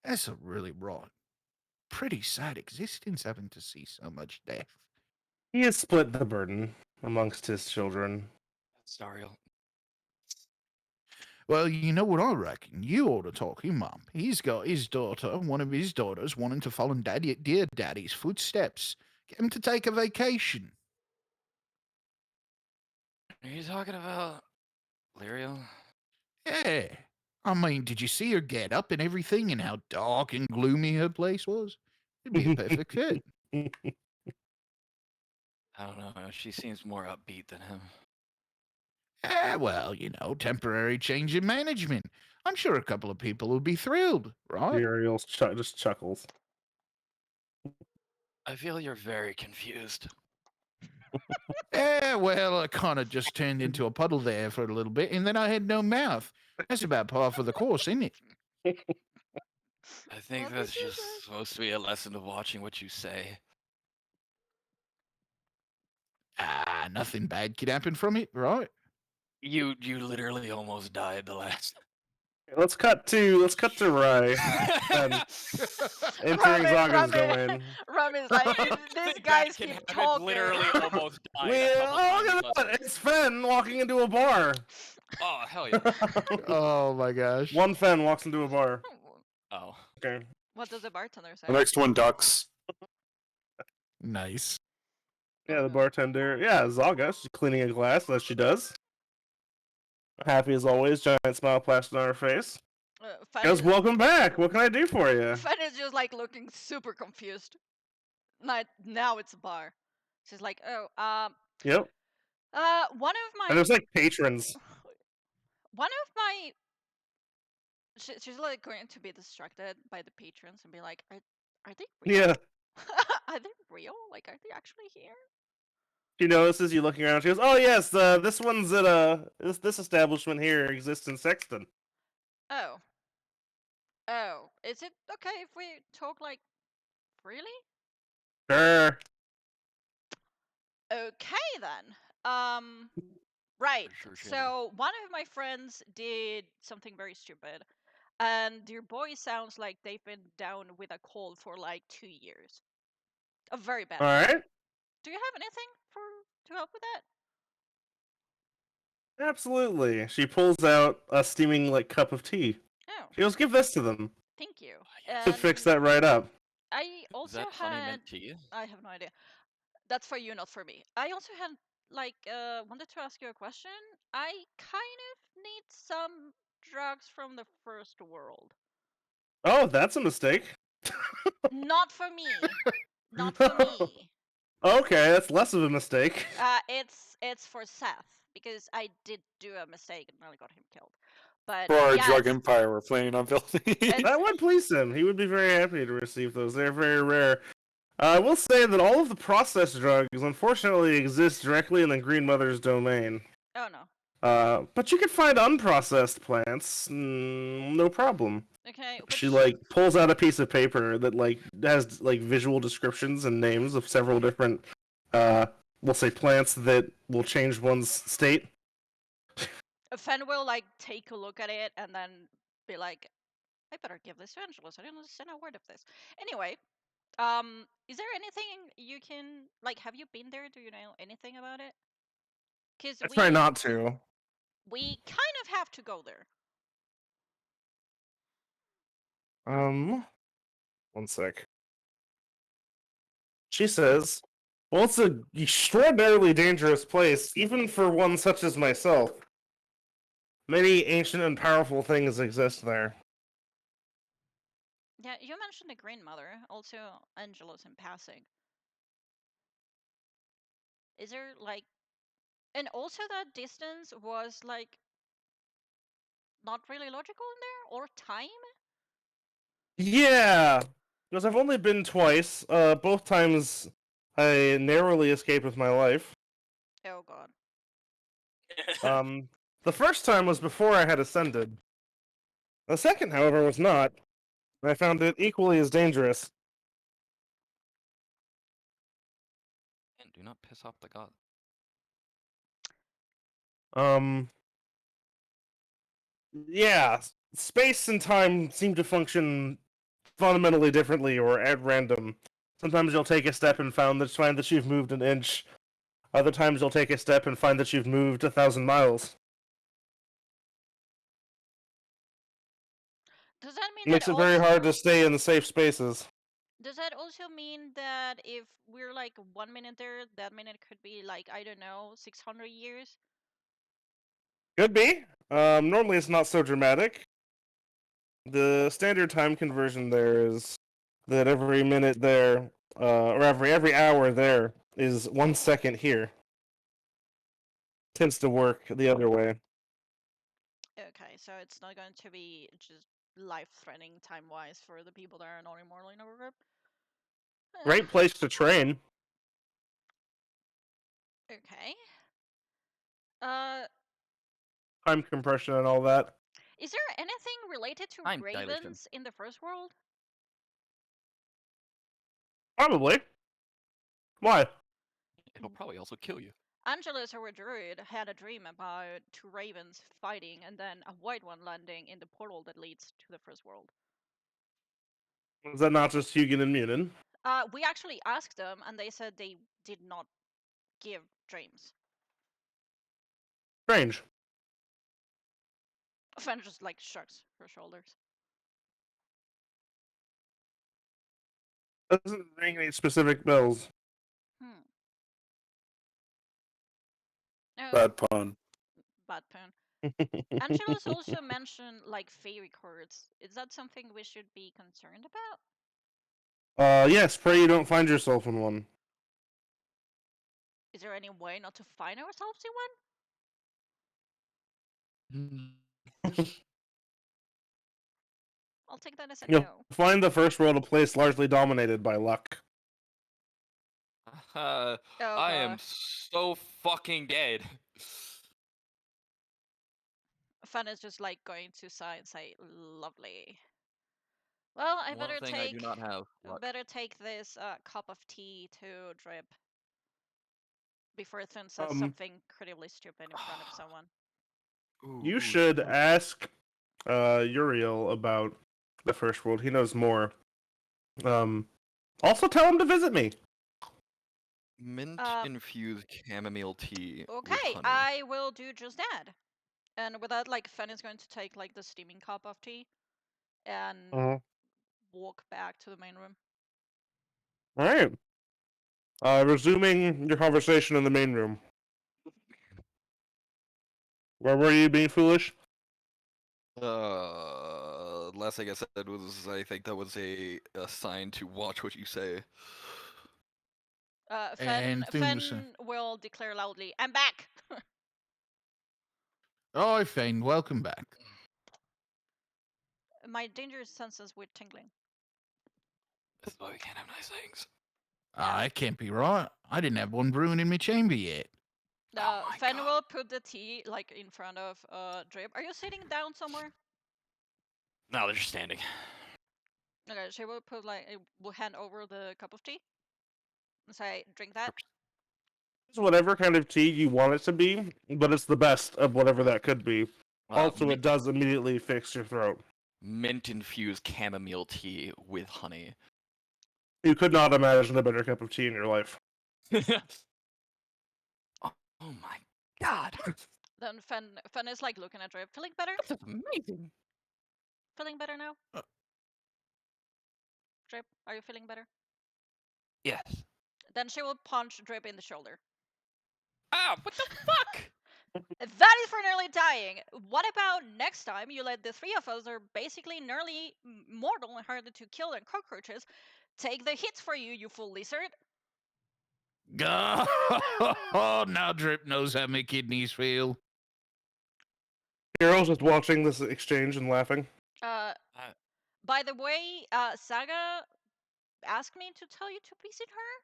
That's a really pretty sad existence having to see so much death. He has split the burden amongst his children. Stariel. Well, you know what I reckon? You ought to talk him up. He's got one of his daughters, wanting to follow dear Daddy's footsteps. Get him to take a vacation. Are you talking about Lyriel? Yeah. I mean, did you see her get up and everything and how dark and gloomy her place was? It'd be a perfect fit. I don't know. She seems more upbeat than him. Well, temporary change in management. I'm sure a couple of people would be thrilled, right? Ariel just chuckles. I feel you're very confused. Well, I kind of just turned into a puddle there for a little bit, and then I had no mouth. That's about par for the course, isn't it? I think that's just supposed to be a lesson of watching what you say. Nothing bad could happen from it, right? You literally almost died the last. Let's cut to Rai entering Zaga's domain. Rami's like, these guys keep talking. Literally almost died. Look at that! It's Fen walking into a bar. Oh hell yeah! Oh my gosh! One Fen walks into a bar. Oh. Okay. What does the bartender say? The next one ducks. Nice. Yeah, the bartender. Yeah, Zaga. She's cleaning a glass, as she does. Happy as always, giant smile plastered on her face. Goes, welcome back. What can I do for you? Fen is just like looking super confused. Now it's a bar. She's like, oh, Yep. one of my. And there's like patrons. One of my. She's like going to be distracted by the patrons and be like, are they real? Yeah. Are they real? Like, are they actually here? She notices you looking around. She goes, "Oh yes, this one's at this establishment here exists in Sexton." Oh, is it okay if we talk like freely? Sure. Okay then. Right. Sure. So one of my friends did something very stupid, and your boy sounds like they've been down with a cold for like 2 years. A very bad. All right. Do you have anything to help with that? Absolutely. She pulls out a steaming like cup of tea. Oh. She goes, "Give this to them." Thank you. To fix that right up. I also Is that honey had. mint tea? I have no idea. That's for you, not for me. I also had wanted to ask you a question. I kind of need some drugs from the first world. Oh, that's a mistake. Not for me. Not for me. Okay, that's less of a mistake. It's for Seth because I did do a mistake and nearly got him killed. But For our drug empire we're planning on building. That would please him. He would be very happy to receive those. They're very rare. I will say that all of the processed drugs unfortunately exist directly in the Green Mother's domain. Oh no. But you can find unprocessed plants, no problem. Okay. She pulls out a piece of paper that has visual descriptions and names of several different, we'll say plants that will change one's state. Fen will take a look at it and then be like, I better give this to Angelus. I didn't understand a word of this. Anyway, is there anything you can have you been there? Do you know anything about it? Because I try not to. We kind of have to go there. One sec. She says, "Well, it's an extraordinarily dangerous place, even for one such as myself. Many ancient and powerful things exist there." Yeah, you mentioned the Green Mother, also Angelus in passing. Is there and also that distance was not really logical in there, or time? Yeah, because I've only been twice. Both times I narrowly escaped with my life. Oh god. The first time was before I had ascended. The second, however, was not. I found it equally as dangerous. And do not piss off the god. Yeah, space and time seem to function fundamentally differently or at random. Sometimes you'll take a step and find that you've moved an inch. Other times you'll take a step and find that you've moved 1,000 miles. Does that mean It makes that it very hard to also? stay in the safe spaces. Does that also mean that if we're like 1 minute there, that minute could be like, I don't know, 600 years? Could be. Normally it's not so dramatic. The standard time conversion there is that every minute there, or every hour there, is 1 second here. Tends to work the other way. Okay, so it's not going to be just life-threatening time-wise for the people that are not immortal in our group. Great place to train. Okay. Time compression and all that. Is there anything related to Time ravens dilation. in the first world? Probably. Why? It'll probably also kill you. Angelus, our druid, had a dream about two ravens fighting and then a white one landing in the portal that leads to the first world. Is that not just Hugin and Munin? We actually asked them, and they said they did not give dreams. Strange. Fen just like shrugs her shoulders. Doesn't ring any specific bells. Oh, Bad pun. bad pun. Angelus also mentioned like fairy cards. Is that something we should be concerned about? Yes, pray you don't find yourself in one. Is there any way not to find ourselves in one? I'll take that as a You'll no. find the first world a place largely dominated by luck. I am so fucking dead. Fen is just like going to sigh and say, "Lovely." Well, I One better thing take. I do not have. I Luck. better take this cup of tea to Drip before Fen says something incredibly stupid in front of someone. You should ask Uriel about the first world. He knows more. Also tell him to visit me. Mint infused chamomile tea. Okay, with honey. I will do just that. And with that, like, Fen is going to take like the steaming cup of tea and walk back to the main room. All right. Resuming your conversation in the main room. Where were you being foolish? Last thing I said was I think that was a sign to watch what you say. Fen will declare loudly, "I'm back!" Oh, Fane, welcome back. My dangerous senses were tingling. This is why we can't have nice things. It can't be right. I didn't have one brewing in my chamber yet. Fen will put the tea like in front of Drip. Are you sitting down somewhere? No, they're just standing. Okay, she will put like will hand over the cup of tea and say, "Drink that." It's whatever kind of tea you want it to be, but it's the best of whatever that could be. Also, it does immediately fix your throat. Mint infused chamomile tea with honey. You could not imagine a better cup of tea in your life. Oh my god. Then Fen is like looking at Drip. Feeling better? That's amazing. Feeling better now? Drip, are you feeling better? Yes. Then she will punch Drip in the shoulder. Ah, what the fuck? That is for nearly dying. What about next time you let the three of us are basically nearly mortal and harder to kill than cockroaches take the hits for you, you fool lizard? Oh, now Drip knows how my kidneys feel. Hero's just watching this exchange and laughing. By the way, Saga asked me to tell you to visit her.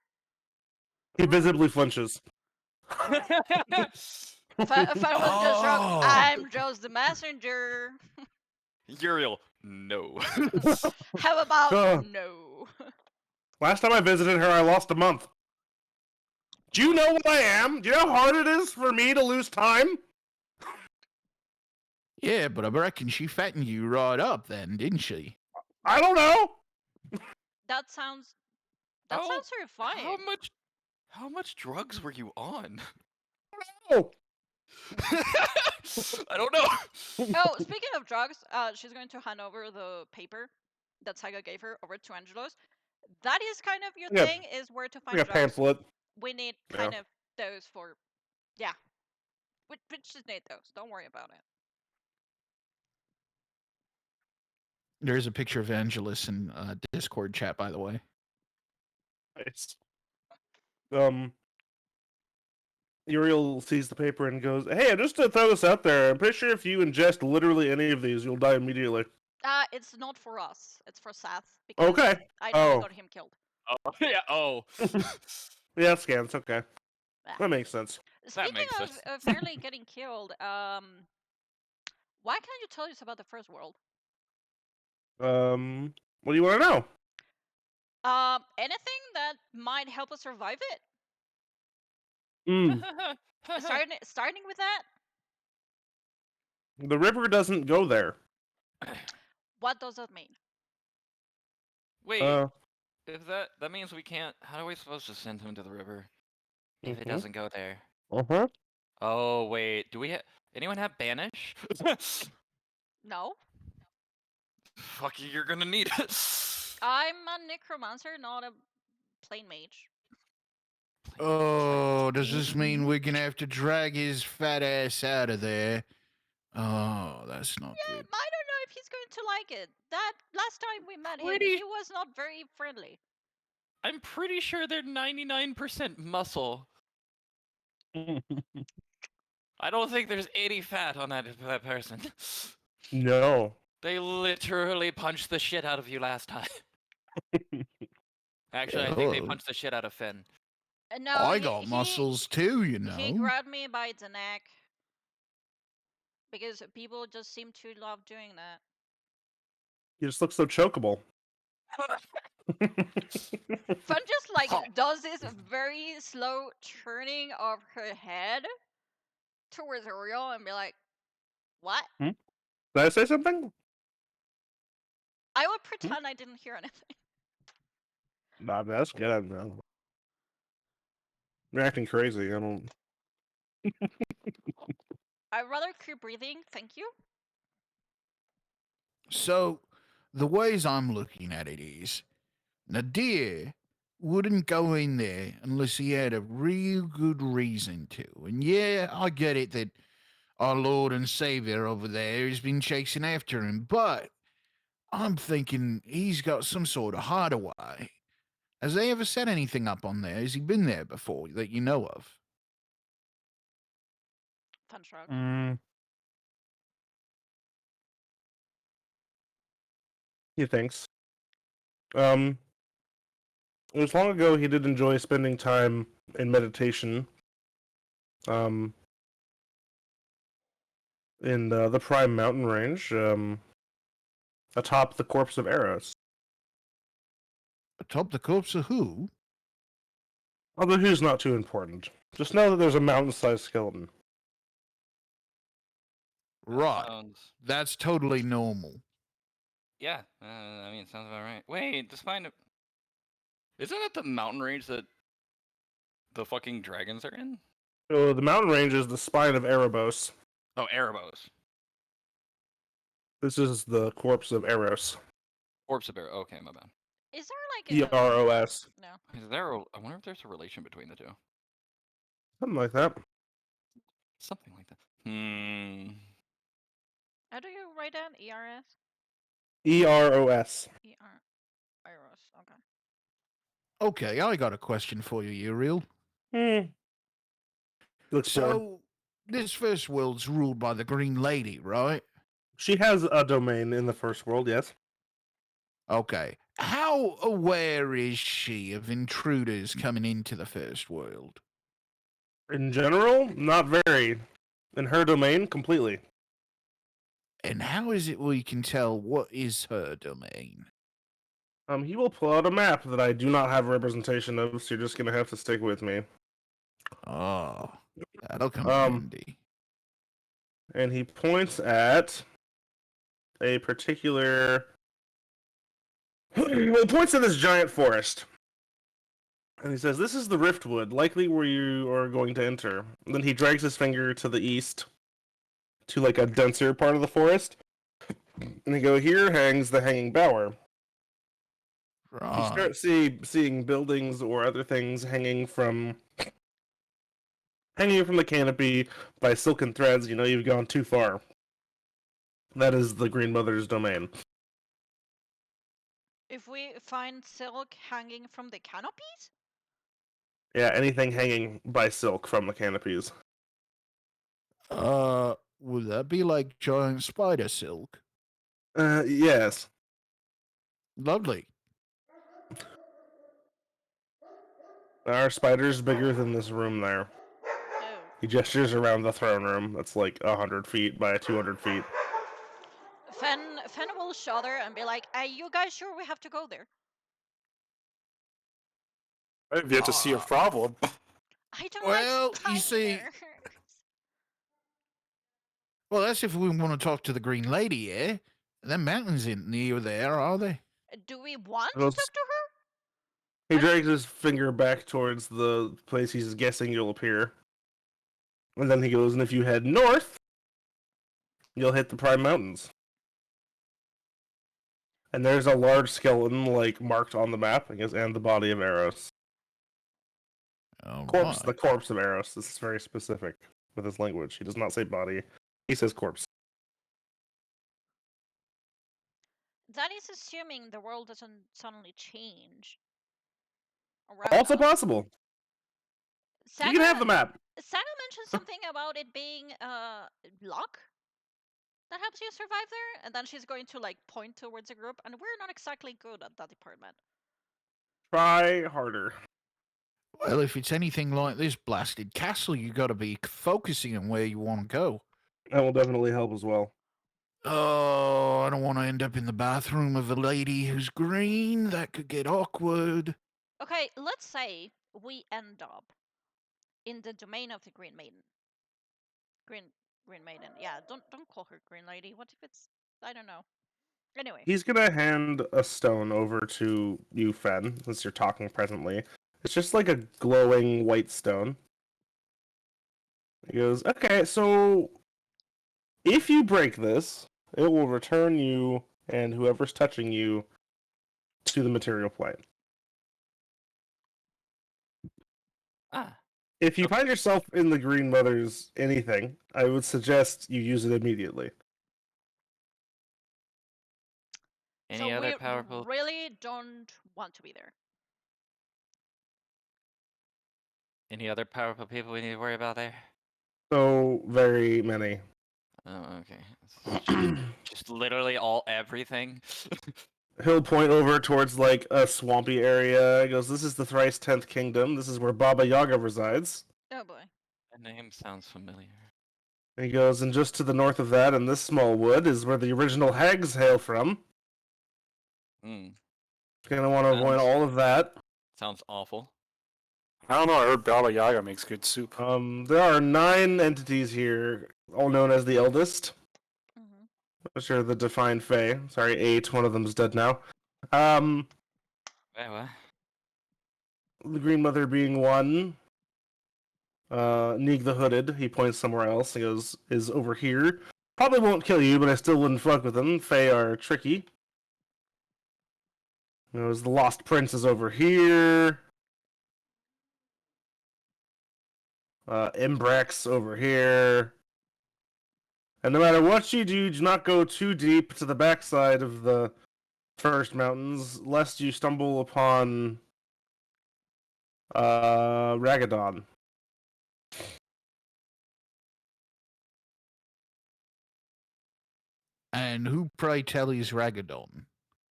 He visibly flinches. Fen was just wrong. I'm just the messenger. Uriel, no. How about no? Last time I visited her, I lost a month. Do you know what I am? Do you know how hard it is for me to lose time? Yeah, but I reckon she fattened you right up then, didn't she? I don't know. That sounds terrifying. How much drugs were you on? Oh, I don't know. Oh, speaking of drugs, she's going to hand over the paper that Saga gave her over to Angelos. That is kind of your Yeah. thing, is where to find like a drugs. pamphlet. We need Yeah. kind of those for, yeah. We just need those. Don't worry about it. There is a picture of Angelus in Discord chat, by the way. Nice. Uriel sees the paper and goes, "Hey, just to throw this out there, I'm pretty sure if you ingest literally any of these, you'll die immediately." It's not for us. It's for Seth because Okay. I nearly Oh. got him killed. Oh, yeah. Oh, Yeah, scans. Okay, Ah. that makes sense. Speaking makes of, sense. of nearly getting killed, why can't you tell us about the first world? What do you want to know? Anything that might help us survive it? Mm, Starting with that, the river doesn't go there. what does that mean? Wait, Uh, if that means we can't. How are we supposed to send him to the river if it mhm. doesn't go there? Uh-huh. Oh wait, do we anyone have banish? No, Fuck you, you're gonna need it. I'm a necromancer, not a plain mage. Oh, does this mean we're gonna have to drag his fat ass out of there? Oh, that's not Yeah, good. I don't know if he's going to like it. That last time we met him, Pretty- he was not very friendly. I'm pretty sure they're 99% muscle. I don't think there's any fat on that person. No. They literally punched the shit out of you last time. Actually, I think they Oh. punched the shit out of Finn. No, I got muscles too, you know. He grabbed me by the neck because people just seem to love doing that. You just look so chokeable. Fun just like does this very slow turning of her head towards Oriole and be like, "What?" Did I say something? I would pretend I didn't hear anything. Nah, that's good. I don't know. You're acting crazy. I don't. I'd rather keep breathing, thank you. So, the ways I'm looking at it is, Nadir wouldn't go in there unless he had a real good reason to. And yeah, I get it that our Lord and Savior over there has been chasing after him, but I'm thinking he's got some sort of hideaway. Has they ever set anything up on there? Has he been there before that you know of? Fun shrug. He thinks. It was long ago he did enjoy spending time in meditation. In the Prime Mountain Range, atop the corpse of Eros. Atop the corpse of who? Although who's not too important. Just know that there's a mountain-sized skeleton. Right. Sounds... That's totally normal. Yeah, I mean, it sounds about right. Wait, despite it... Isn't it the mountain range that the fucking dragons are in? So the mountain range is the spine of Erebos. Oh, Erebos. This is the corpse of Eros. Corpse of Erebos. Okay, my bad. Is there like a Eros. No. Is there I wonder if there's a relation between the two. Something like that. Something like that. Hmm. How do you write down ERS? Eros. Eros. Okay. Okay, I got a question for you, Uriel. Looks bored. So, this first world's ruled by the Green Lady, right? She has a domain in the first world, yes. Okay. How aware is she of intruders coming into the first world? In general, not very. In her domain, completely. And how is it we can tell what is her domain? He will pull out a map that I do not have a representation of, so you're just gonna have to stick with me. Oh, that'll come in handy. And he points at a particular Well, points to this giant forest. And he says, "This is the Riftwood, likely where you are going to enter." And then he drags his finger to the east, to like a denser part of the forest. And he go, "Here hangs the Hanging Bower." You Right. start seeing buildings or other things hanging from the canopy by silken threads. You know you've gone too far. That is the Green Mother's domain. If we find silk hanging from the canopies? Yeah, anything hanging by silk from the canopies. Would that be like giant spider silk? Yes. Lovely. There are spiders bigger than this room there. Oh. He gestures around the throne room. That's like 100 feet by 200 feet. Fen will shudder and be like, "Are you guys sure we have to go there?" I've yet to see a problem. I don't Well, like you see- spiders. Well, that's if we want to talk to the Green Lady, yeah? Them mountains ain't near there, are they? Do we want to Those- talk to her? He drags his finger back towards the place he's guessing you'll appear. And then he goes, "And if you head north, you'll hit the Prime Mountains." And there's a large skeleton, like, marked on the map, I guess, and the body of Eros. All Corpse, right. the corpse of Eros. This is very specific with his language. He does not say body. He says corpse. That is assuming the world doesn't suddenly change around Also us. possible. You can have the map. Saga mentioned something about it being luck that helps you survive there, and then she's going to like point towards a group, and we're not exactly good at that department. Try harder. Well, if it's anything like this blasted castle, you got to be focusing on where you want to go. That will definitely help as well. Oh, I don't want to end up in the bathroom of a lady who's green. That could get awkward. Okay, let's say we end up in the domain of the Green Maiden. Green Maiden. Yeah, don't call her Green Lady. What if it's I don't know. Anyway. He's gonna hand a stone over to you, Fen, since you're talking presently. It's just like a glowing white stone. He goes, "Okay, so if you break this, it will return you and whoever's touching you to the material plane. Ah. If you find yourself in the Green Mother's anything, I would suggest you use it immediately." Any so other we powerful? really don't want to be there. Any other powerful people we need to worry about there? So very many. Oh, okay. Just literally everything. He'll point over towards like a swampy area. He goes, "This is the thrice 10th kingdom. This is where Baba Yaga resides." Oh boy. The name sounds familiar. And he goes, "And just to the north of that, in this small wood, is where the original hags hail from." Hmm. Gonna want to avoid Sounds- all of that. Sounds awful. I don't know. I heard Baba Yaga makes good soup. There are 9 entities here, all known as the Eldest, Hmm. which are the Defined Fae. Sorry, 8. One of them's dead now. Wait, what? The Green Mother being one. Neeg the Hooded, he points somewhere else. He goes, "Is over here. Probably won't kill you, but I still wouldn't fuck with them. Fae are tricky." He goes, "The Lost Prince is over here. Imbrax over here. And no matter what you do not go too deep to the backside of the first mountains, lest you stumble upon Ragadon." And who, pray tell, is Ragadon?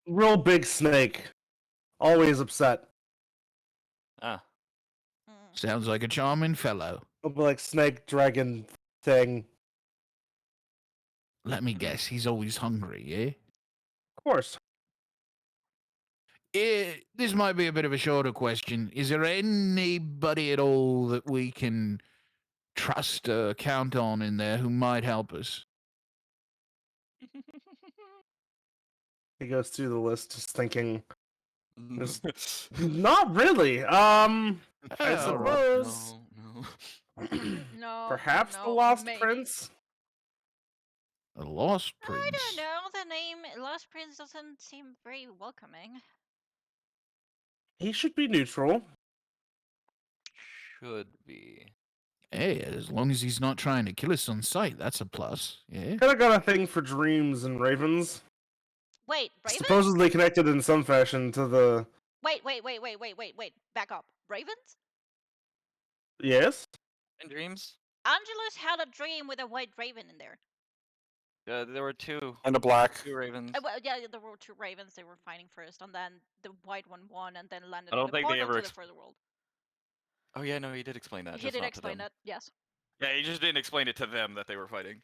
Real big snake. Always upset. Ah. Mm. Sounds like a charming fellow. He'll be like snake dragon thing. Let me guess, he's always hungry, yeah? Of course. This might be a bit of a shorter question. Is there anybody at all that we can trust or count on in there who might help us? He goes through the list just thinking, Not really. I all right. suppose No. perhaps the no, Lost maybe. Prince. A lost I don't prince. know. The name Lost Prince doesn't seem very welcoming. He should be neutral. Should be. Hey, as long as he's not trying to kill us on sight, that's a plus. Yeah. Kind of got a thing for dreams and ravens. Wait, Ravens? Supposedly connected in some fashion to the. Wait. Back up. Ravens? Yes. In dreams? Angelus had a dream with a white raven in there. There were two And a black. ravens. Well, yeah, there were two ravens. They were fighting first, and then the white one won, and then landed I in don't the think they portal ever to the further world. Oh yeah, no, he did explain that. He Just did not explain to them. that. Yes. Yeah, he just didn't explain it to them that they were fighting.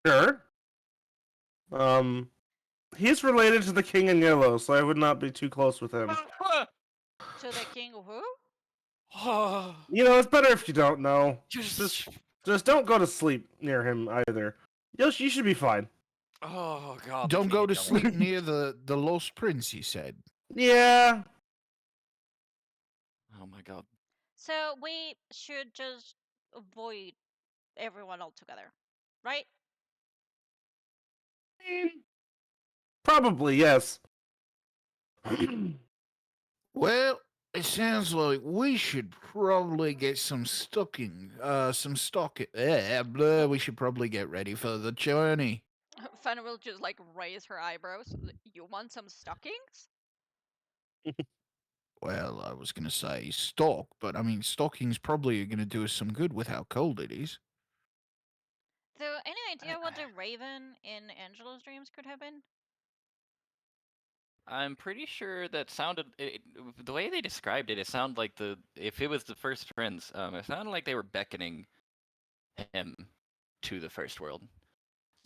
Sure. He's related to the King in Yellow, so I would not be too close with him. To the king who? You know, it's better if you don't know. Just Just don't go to sleep near him either. You should be fine. oh god. Don't go to Yellow. sleep near the lost prince, he said. Yeah. Oh my god. So we should just avoid everyone altogether, right? Probably, yes. Well, it sounds like we should probably get some blah, we should probably get ready for the journey. Fenna will just like raise her eyebrows. You want some stockings? Well, I was going to say stock, but I mean, stocking's probably going to do us some good with how cold it is. So, any idea what the raven in Angela's dreams could have been? I'm pretty sure that sounded the way they described it. It sounded like if it was the first prince, it sounded like they were beckoning him to the first world.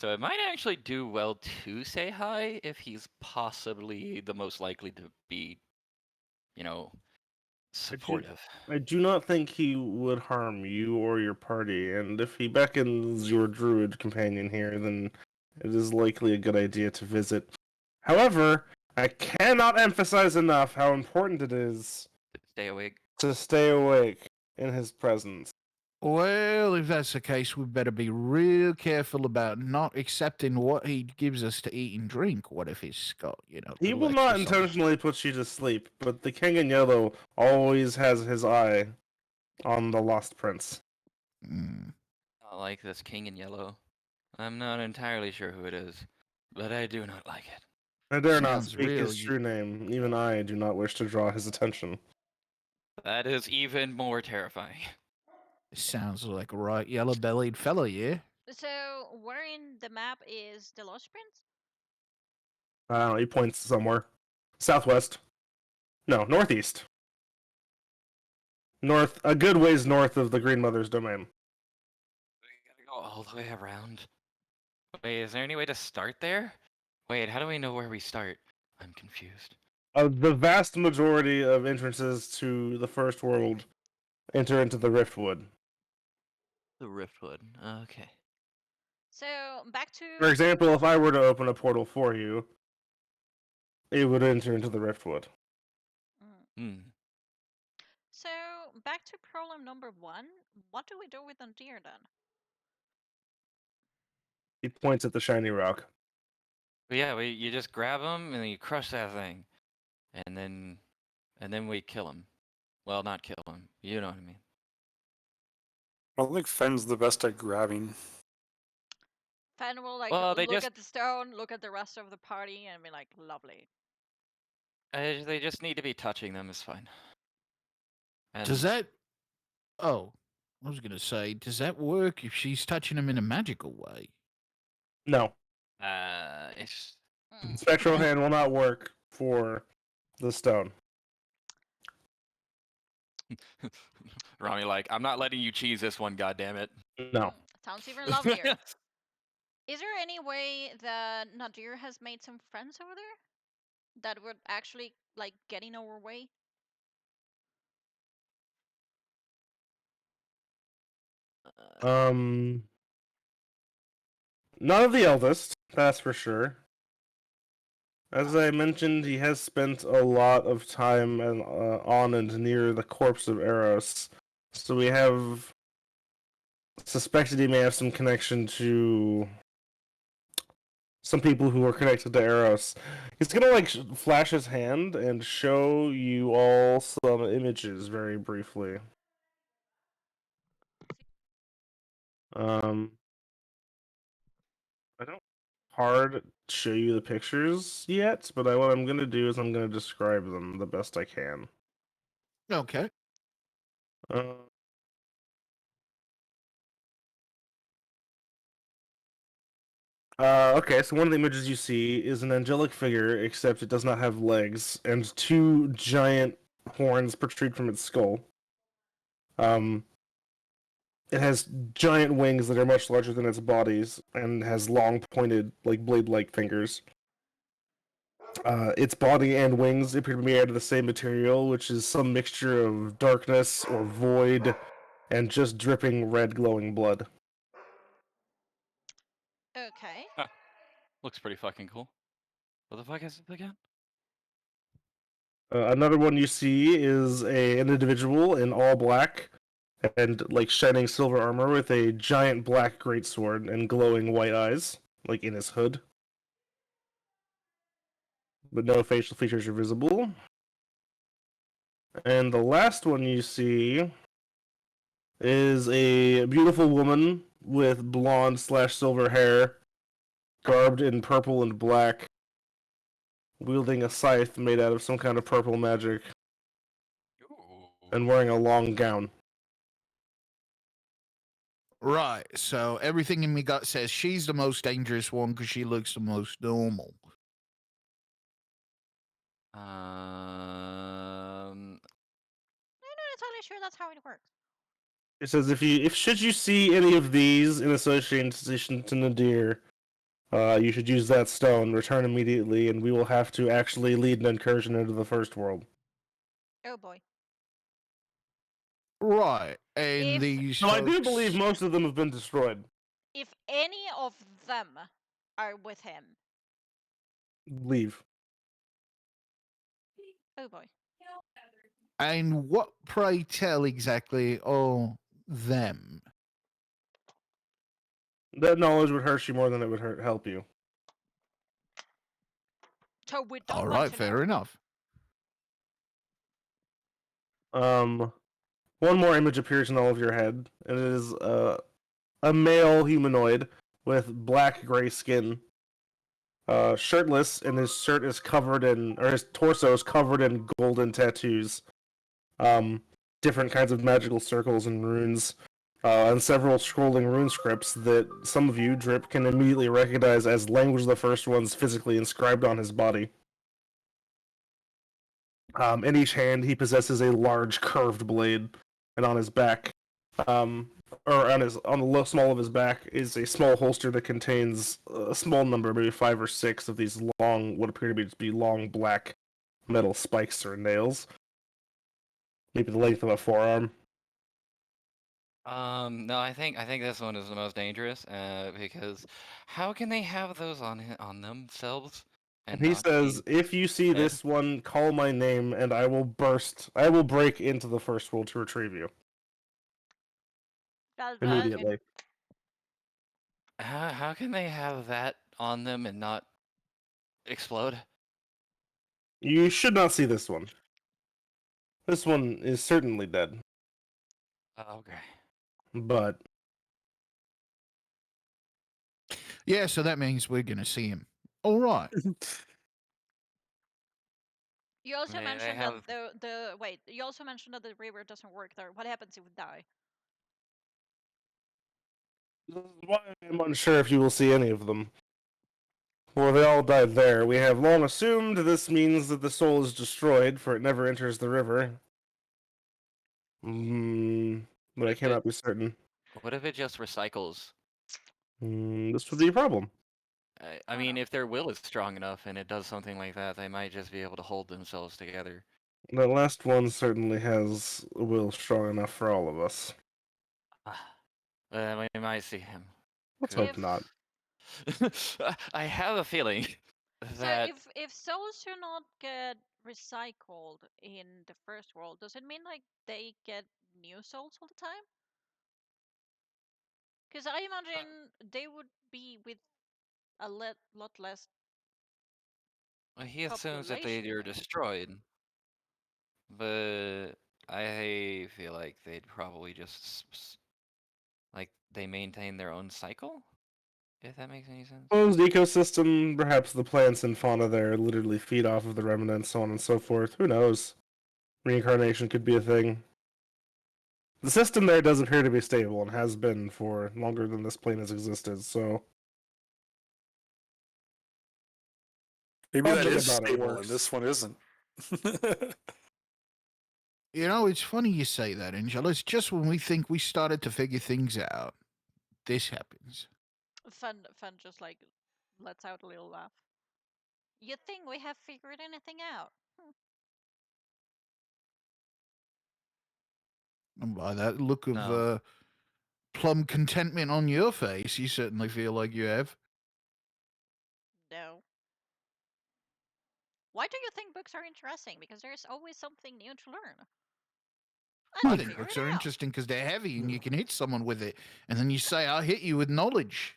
So it might actually do well to say hi if he's possibly the most likely to be, supportive. I do not think he would harm you or your party, and if he beckons your druid companion here, then it is likely a good idea to visit. However, I cannot emphasize enough how important it is Stay awake. to stay awake in his presence. Well, if that's the case, we better be real careful about not accepting what he gives us to eat and drink. What if he's got, He little will not extra something? intentionally put you to sleep, but the King in Yellow always has his eye on the Lost Prince. Mm. I like this king in yellow. I'm not entirely sure who it is, but I do not like it. I dare not Sounds speak real, his true name. Even I do not wish to draw his attention. That is even more terrifying. Sounds like a right yellow-bellied fella, yeah? So, where in the map is the Lost Prince? I don't know, he points somewhere. Southwest. No, northeast. North, a good ways north of the Green Mother's domain. We gotta go all the way around. Wait, is there any way to start there? Wait, how do we know where we start? I'm confused. The vast majority of entrances to the First World enter into the Riftwood. The Riftwood. Okay. So, back to. For example, if I were to open a portal for you, it would enter into the Riftwood. Hmm. So, back to problem number 1. What do we do with Andir then? He points at the shiny rock. But yeah, you just grab him and then you crush that thing, and then we kill him. Well, not kill him. You know what I mean. I don't think Fenn's the best at grabbing. Fen will like Well, they look just- at the stone, look at the rest of the party, and be like, lovely. They just need to be touching them is fine. And Does that... Oh, I was going to say, does that work if she's touching him in a magical way? No. It's Mm. Spectral Hand will not work for the stone. Rami like, I'm not letting you cheese this one, goddammit. No. Sounds even lovelier. Is there any way that Nadir has made some friends over there that would actually like get in our way? None of the eldest, that's for sure. As I mentioned, he has spent a lot of time on and near the corpse of Eros, so we have suspected he may have some connection to some people who are connected to Eros. He's gonna flash his hand and show you all some images very briefly. I don't hard show you the pictures yet, but what I'm gonna do is I'm gonna describe them the best I can. Okay. Uh, okay, so one of the images you see is an angelic figure, except it does not have legs, and two giant horns protrude from its skull. It has giant wings that are much larger than its bodies, and has long, pointed, blade-like fingers. Its body and wings appear to be made of the same material, which is some mixture of darkness or void, and just dripping red glowing blood. Okay. Looks pretty fucking cool. What the fuck is it again? Another one you see is an individual in all black and shining silver armor with a giant black greatsword and glowing white eyes, in his hood. But no facial features are visible. And the last one you see is a beautiful woman with blonde/silver hair, garbed in purple and black, wielding a scythe made out of some kind of purple magic, and wearing a long gown. Right. So everything in me gut says she's the most dangerous one because she looks the most normal. I'm not entirely sure that's how it works. It says if should you see any of these in association to Nadir, you should use that stone. Return immediately, and we will have to actually lead an incursion into the first world. Oh boy. Right. And If- these So I do folks- believe most of them have been destroyed. If any of them are with him, Leave. oh boy. And what, pray tell, exactly are them? That knowledge would hurt you more than it would help you. So we don't All want right, to fair know. enough. One more image appears in all of your head, and it is a male humanoid with black gray skin, shirtless, and his shirt is covered in, or his torso is covered in golden tattoos, different kinds of magical circles and runes, and several scrolling rune scripts that some of you, Drip, can immediately recognize as language of the first ones physically inscribed on his body. In each hand, he possesses a large curved blade, and on his back, or on the small of his back, is a small holster that contains a small number, maybe 5 or 6 of these long, what appear to be long black metal spikes or nails, maybe the length of a forearm. No, I think this one is the most dangerous, because how can they have those on themselves and He not says, be "If you see dead? this one, call my name, and I will break into the first world to retrieve you immediately." How can they have that on them and not explode? You should not see this one. This one is certainly dead, Okay. but Yeah, so that means we're going to see him. All right. You also They mentioned have- that the wait. You also mentioned that the river doesn't work there. What happens if we die? this is why I'm unsure if you will see any of them. For they all died there. We have long assumed this means that the soul is destroyed, for it never enters the river. But I cannot be certain. What if it just recycles? This would be a problem. I mean, if their will is strong enough and it does something like that, they might just be able to hold themselves together. The last one certainly has a will strong enough for all of us. We might see him. Let's Good. hope not. I have a feeling. So that if souls do not get recycled in the first world, does it mean like they get new souls all the time? Because I imagine they would be with a lot less he assumes that they population are there. destroyed, but I feel like they'd probably just like they maintain their own cycle, if that makes any sense. Closed ecosystem, perhaps the plants and fauna there literally feed off of the remnants, so on and so forth. Who knows? Reincarnation could be a thing. The system there does appear to be stable and has been for longer than this plane has existed, so Maybe that something is about it stable works. and this one isn't. You know, it's funny you say that, Angela. It's just when we think we started to figure things out, this happens. Fun just like lets out a little laugh. You think we have figured anything out? And by that look of No. plum contentment on your face, you certainly feel like you have. No. Why do you think books are interesting? Because there's always something new to learn. I And you think figure books it are out. interesting because they're heavy and you can hit someone with it. And then you say, I'll hit you with knowledge.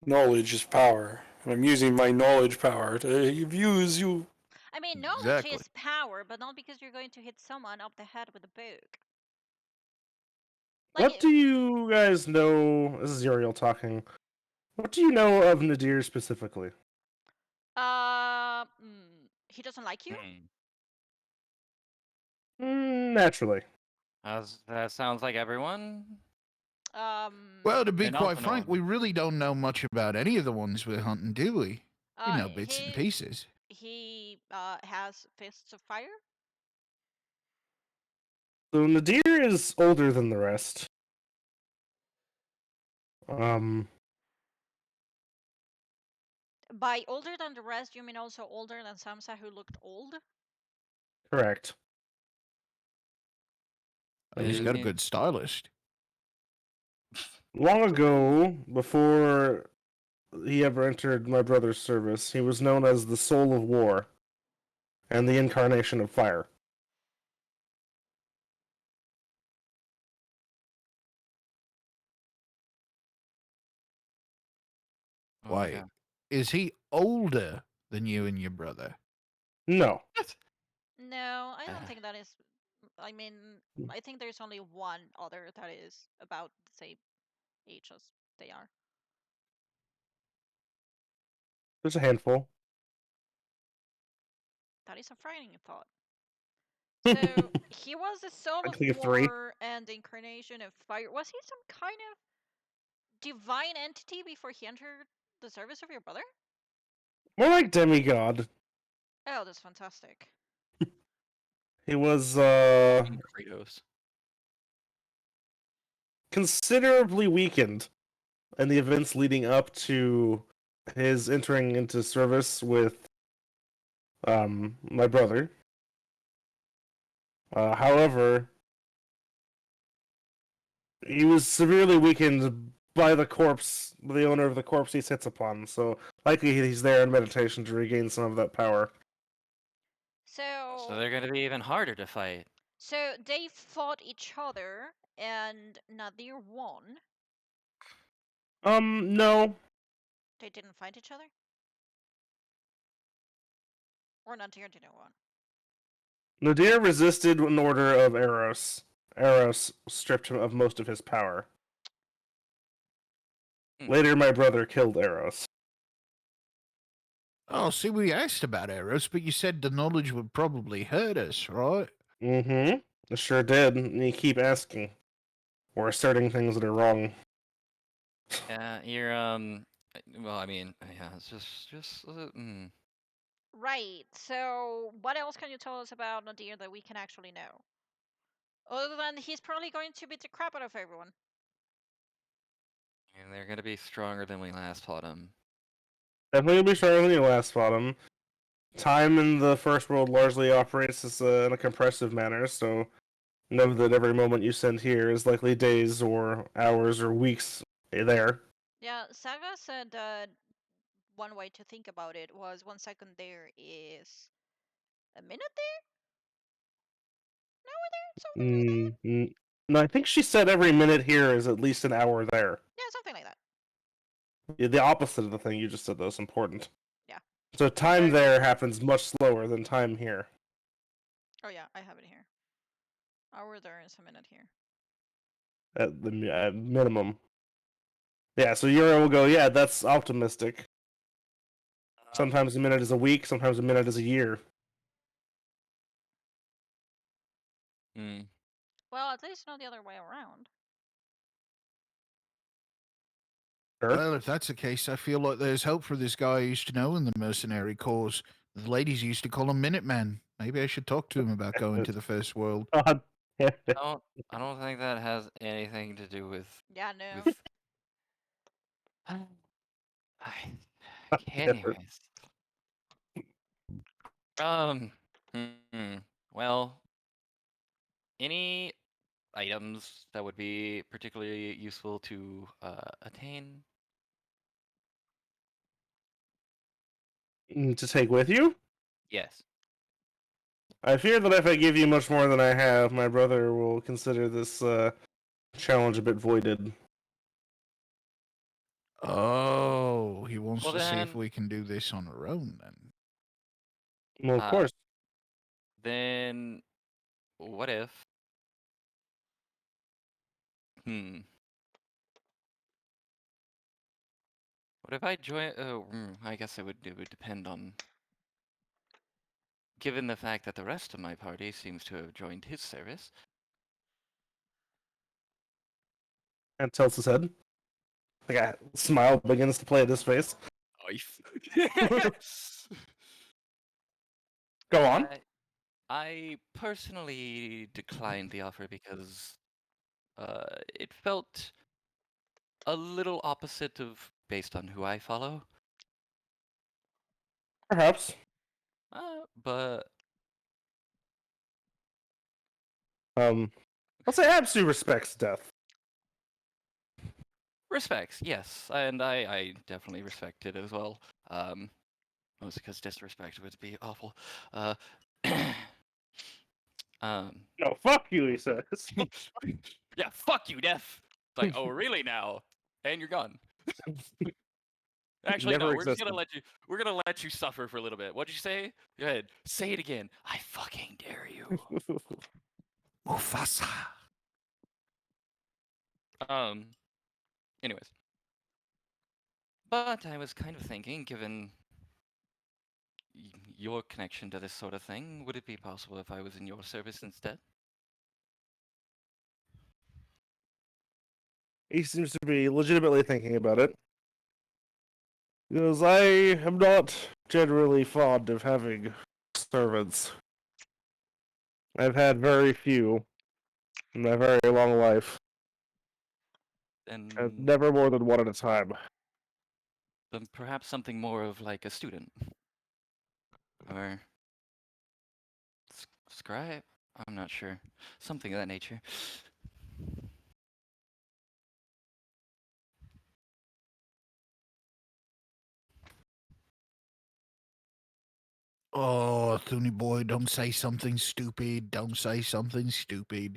Knowledge is power. And I'm using my knowledge power to use you. I mean, knowledge Exactly. is power, but not because you're going to hit someone up the head with a book. Like, What do you guys know? This is Uriel talking. What do you know of Nadir specifically? he doesn't like you. Naturally. That sounds like everyone. Well, to be And quite also frank, we really don't know much about any of the ones we're hunting, do we? We know bits and pieces. He has fists of fire. So Nadir is older than the rest. By older than the rest, you mean also older than Samsa, who looked old? Correct. He's got a good stylist. Long ago, before he ever entered my brother's service, he was known as the Soul of War and the Incarnation of Fire. Wait, Okay. is he older than you and your brother? No. No, I don't think that is. I mean, I think there's only one other that is about the same age as they are. There's a handful. That is a frightening thought. So he was the soul I of think of three. war and the incarnation of fire. Was he some kind of divine entity before he entered the service of your brother? More like demigod. Oh, that's fantastic. He was Kratos. considerably weakened in the events leading up to his entering into service with my brother. However, he was severely weakened by the corpse, the owner of the corpse he sits upon. So likely he's there in meditation to regain some of that power. So So, they're going to be even harder to fight. so they fought each other, and Nadir won. No. They didn't fight each other, or Nadir didn't win. Nadir resisted an order of Eros. Eros stripped him of most of his power. Later, my brother killed Eros. Oh, see, we asked about Eros, but you said the knowledge would probably hurt us, right? Mm-hmm. It sure did. And you keep asking. Or asserting things that are wrong. Yeah, you're well, I mean, yeah, it's just Right. So, what else can you tell us about Nadir that we can actually know? Other than he's probably going to beat the crap out of everyone. and they're going to be stronger than we last fought them. Definitely will be stronger than you last fought him. Time in the first world largely operates as in a compressive manner, so know that every moment you spend here is likely days or hours or weeks there. Yeah, Saga said one way to think about it was 1 second there is a minute there, an hour there, something like that. No, I think she said every minute here is at least an hour there. Yeah, something like that. Yeah, the opposite of the thing you just said, though, is important. Yeah. So time Very there important. happens much slower than time here. Oh yeah, I have it here. Hour there is a minute here. At the minimum. Yeah, so Yura will go, yeah, that's optimistic. Sometimes a minute is a week, sometimes a minute is a year. Hmm. Well, at least not the other way around. Sure. Well, if that's the case, I feel like there's hope for this guy I used to know in the mercenary corps. The ladies used to call him Minuteman. Maybe I should talk to him about going to the first world. God damn it. I don't think that has anything to do with Yeah, no. with. Anyways. Well, any items that would be particularly useful to attain? To take with you? Yes. I fear that if I give you much more than I have, my brother will consider this challenge a bit voided. Oh, he wants Well to see if then- we can do this on our own then. Well, of course. Then, what if? What if I join? I guess it would depend on. Given the fact that the rest of my party seems to have joined his service. And tilts his head. Like a smile begins to play at his face. Go on. I personally declined the offer because it felt a little opposite of based on who I follow. Perhaps. But I'll say Absu respects death. respects, yes, and I definitely respect it as well. Mostly because disrespect would be awful. No, fuck you, he says. Yeah, fuck you, Death. It's like, oh, really now? And you're gone. Actually, Never no. We're just gonna existed. let you. We're gonna let you suffer for a little bit. What'd you say? Go ahead. Say it again. I fucking dare you. Mufasa. Anyways. But I was kind of thinking, given your connection to this sort of thing, would it be possible if I was in your service instead? He seems to be legitimately thinking about it. Because I am not generally fond of having servants. I've had very few in my very long life. And Never more than one at a time. then perhaps something more of like a student. Or scribe? I'm not sure. Something of that nature. Oh, Thuni boy, don't say something stupid. Don't say something stupid.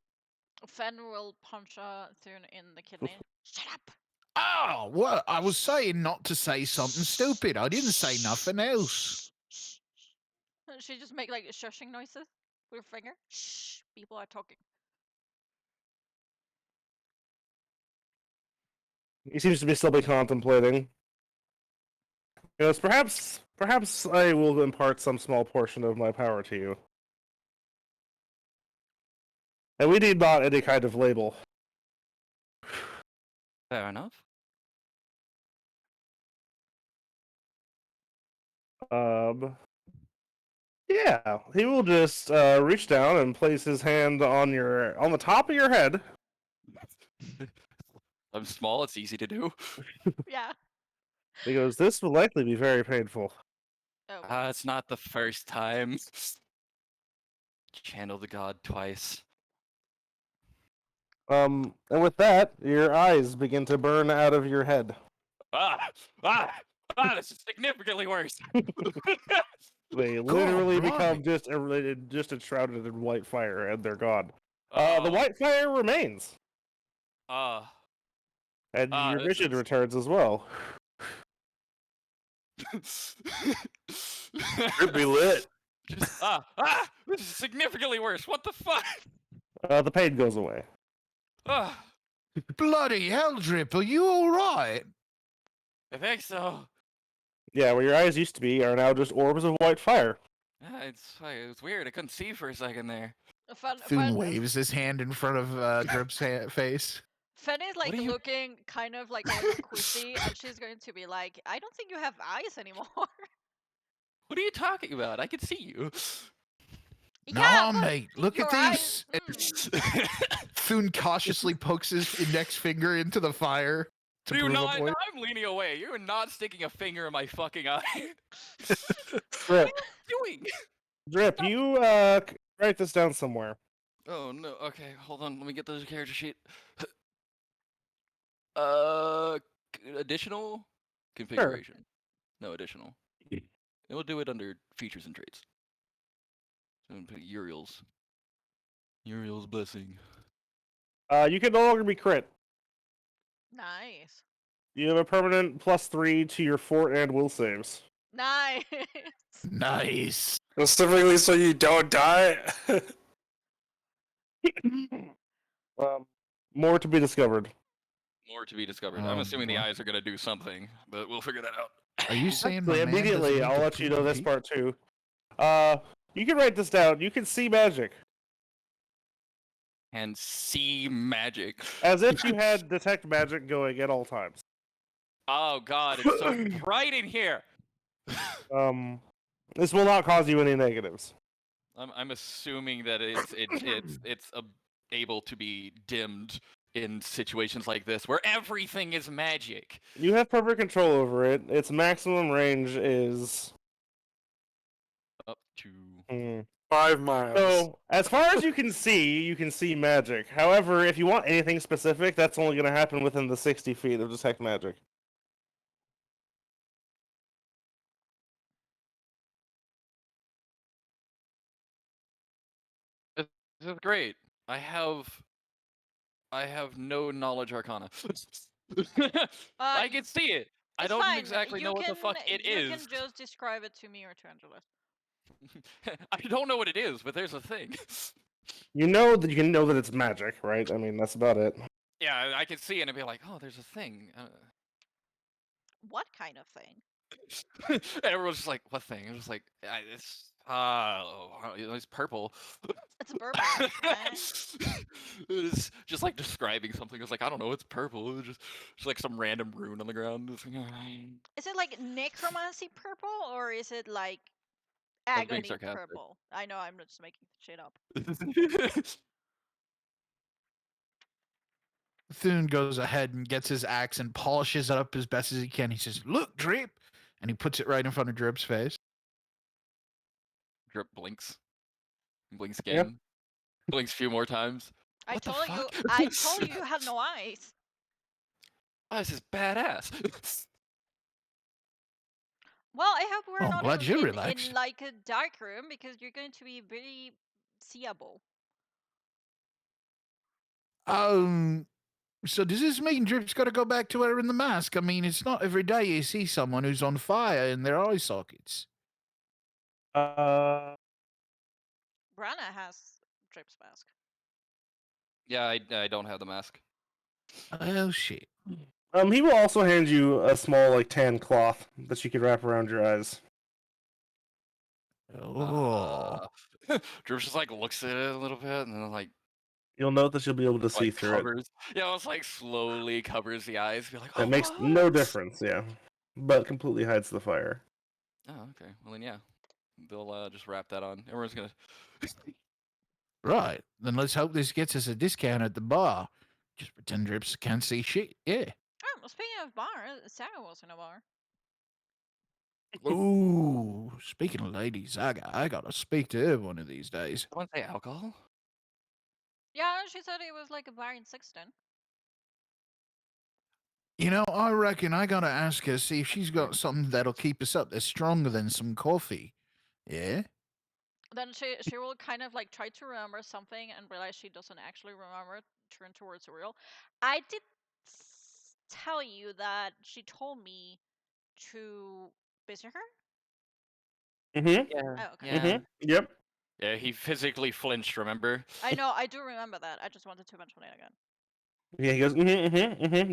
Fen will punch Thune in the kidney. Shut up! Oh, what? I was saying not to say something stupid. I didn't say nothing else. She just make like shushing noises with her finger. Shh, people are talking. He seems to be still be contemplating. He goes, perhaps I will impart some small portion of my power to you. And we need not any kind of label. Fair enough. Yeah, he will just reach down and place his hand on the top of your head. I'm small, it's easy to do. Yeah. He goes, this will likely be very painful. Oh. It's not the first time. Channel the god twice. And with that, your eyes begin to burn out of your head. Ah! Ah! Ah, this is significantly worse. They God, literally blimey. become just enshrouded in white fire, and they're gone. The Oh, white fire remains, uh, and your this vision is. returns as well. Could be lit. Just, this is significantly worse. What the fuck? The pain goes away. Ah, Bloody hell, Drip, are you alright? I think so. Yeah, where your eyes used to be are now just orbs of white fire. It's weird. I couldn't see for a second there. Thune waves his hand in front of Drip's face. Fanny's like are you- looking kind of like a little quizzy, and she's going to be like, "I don't think you have eyes anymore." What are you talking about? I can see you. Nah, but mate, look your at eyes. this. Thune cautiously pokes his index finger into the fire to Do prove not. a point. I'm leaning away. You're not sticking a finger in my fucking eye. Drip, Doing. Drip, you write this down somewhere. Oh no. Okay, hold on. Let me get the character sheet. Uh, additional configuration. No additional. It will do it under features and traits. So I'm gonna put Uriel's. Uriel's blessing. You can no longer be crit. Nice. You have a permanent +3 to your fort and will saves. Nice. Nice. Specifically so you don't die. More to be discovered. More to be discovered. Oh, I'm assuming the boy. eyes are gonna do something, but we'll figure that out. Are you saying my Actually, man doesn't immediately, need I'll to let you know this PvP? part too. You can write this down. You can see magic And see magic. as if you had detect magic going at all times. Oh god, it's so bright in here. This will not cause you any negatives. I'm assuming that it's able to be dimmed in situations like this where everything is magic. You have perfect control over it. Its maximum range is Up to 5 miles. so as far as you can see magic. However, if you want anything specific, that's only going to happen within the 60 feet of detect magic. this is great. I have no knowledge arcana. I can see it. I It's don't fine. exactly You know what the fuck can- it You is. can just describe it to me or to Angelus. I don't know what it is, but there's a thing. You know that you can know that it's magic, right? I mean, that's about it. Yeah, I can see it and be like, oh, there's a thing. What kind of thing? And everyone's just like, what thing? I'm just like, it's purple. It's purple. Okay. It's just like describing something. It's like, I don't know, it's purple. It's just like some random rune on the ground. It's like, Is it like necromancy purple, or is it like I was being agony sarcastic. purple? I know, I'm just making shit up. Thune goes ahead and gets his axe and polishes it up as best as he can. He says, "Look, Drip," and he puts it right in front of Drip's face. Drip blinks. Blinks Yeah. again. Blinks a few more times. I What the told you. fuck? I told you you had no eyes. Oh, this is badass. Well, I hope we're Oh, I'm not glad you're in relaxed. like a dark room, because you're going to be very seeable. So does this mean Drip's got to go back to wearing the mask? I mean, it's not every day you see someone who's on fire in their eye sockets. Uh, Brana has Drip's mask. Yeah, I don't have the mask. Oh shit! he will also hand you a small, like, tan cloth that you could wrap around your eyes. Oh, Drip's just like looks at it a little bit and then like You'll note that you'll be able to see through it. covers. Yeah, it's like slowly covers the eyes. Be like, oh, It makes no what?" difference, yeah. But completely hides the fire. Oh, okay. Well then, yeah, they'll just wrap that on. Everyone's gonna. right. Then let's hope this gets us a discount at the bar. Just pretend Drips can't see shit. Yeah. Oh, well, speaking of bar, Sarah was in a bar. Ooh, speaking of ladies, I gotta speak to her one of these days. Someone say alcohol? Yeah, she said it was like a bar in Sixton. I reckon I gotta ask her, see if she's got something that'll keep us up that's stronger than some coffee. Yeah? Then she will kind of like try to remember something and realize she doesn't actually remember. Turn towards Uriel. I did tell you that she told me to visit her. Mm-hmm. Yeah. Oh, okay. Yeah. Mm-hmm. Yep. Yeah. He physically flinched. Remember? I know. I do remember that. I just wanted to mention it again. Yeah, he goes,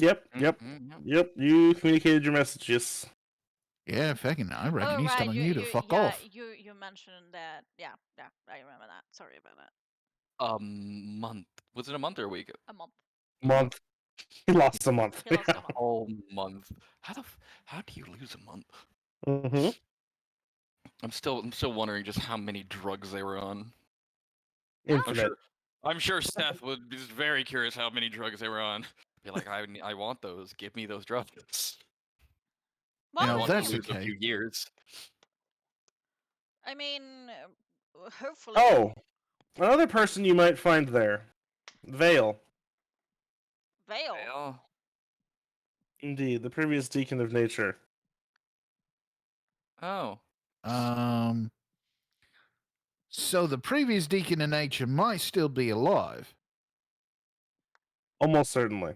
yep, yep, Mhm, yep. You communicated your messages. Yeah, fucking, I reckon Oh he's right, telling you to fuck yeah, off. you mentioned that. Yeah, I remember that. Sorry about that. A month. Was it a month or a week? A month. A month. Month. He lost a month. He lost a month. Oh, month. How do you lose a month? Mm-hmm. I'm still wondering just how many drugs they were on. Well, Infinite. I'm sure Seth would be very curious how many drugs they were on. Be like, I want those. Give me those drugs. well, I Now, I want to that's mean, lose a okay. few years. hopefully. Oh, another person you might find there. Vale. Veil. Well, Indeed, the previous deacon of nature. oh, Um, so the previous deacon of nature might still be alive. Almost certainly.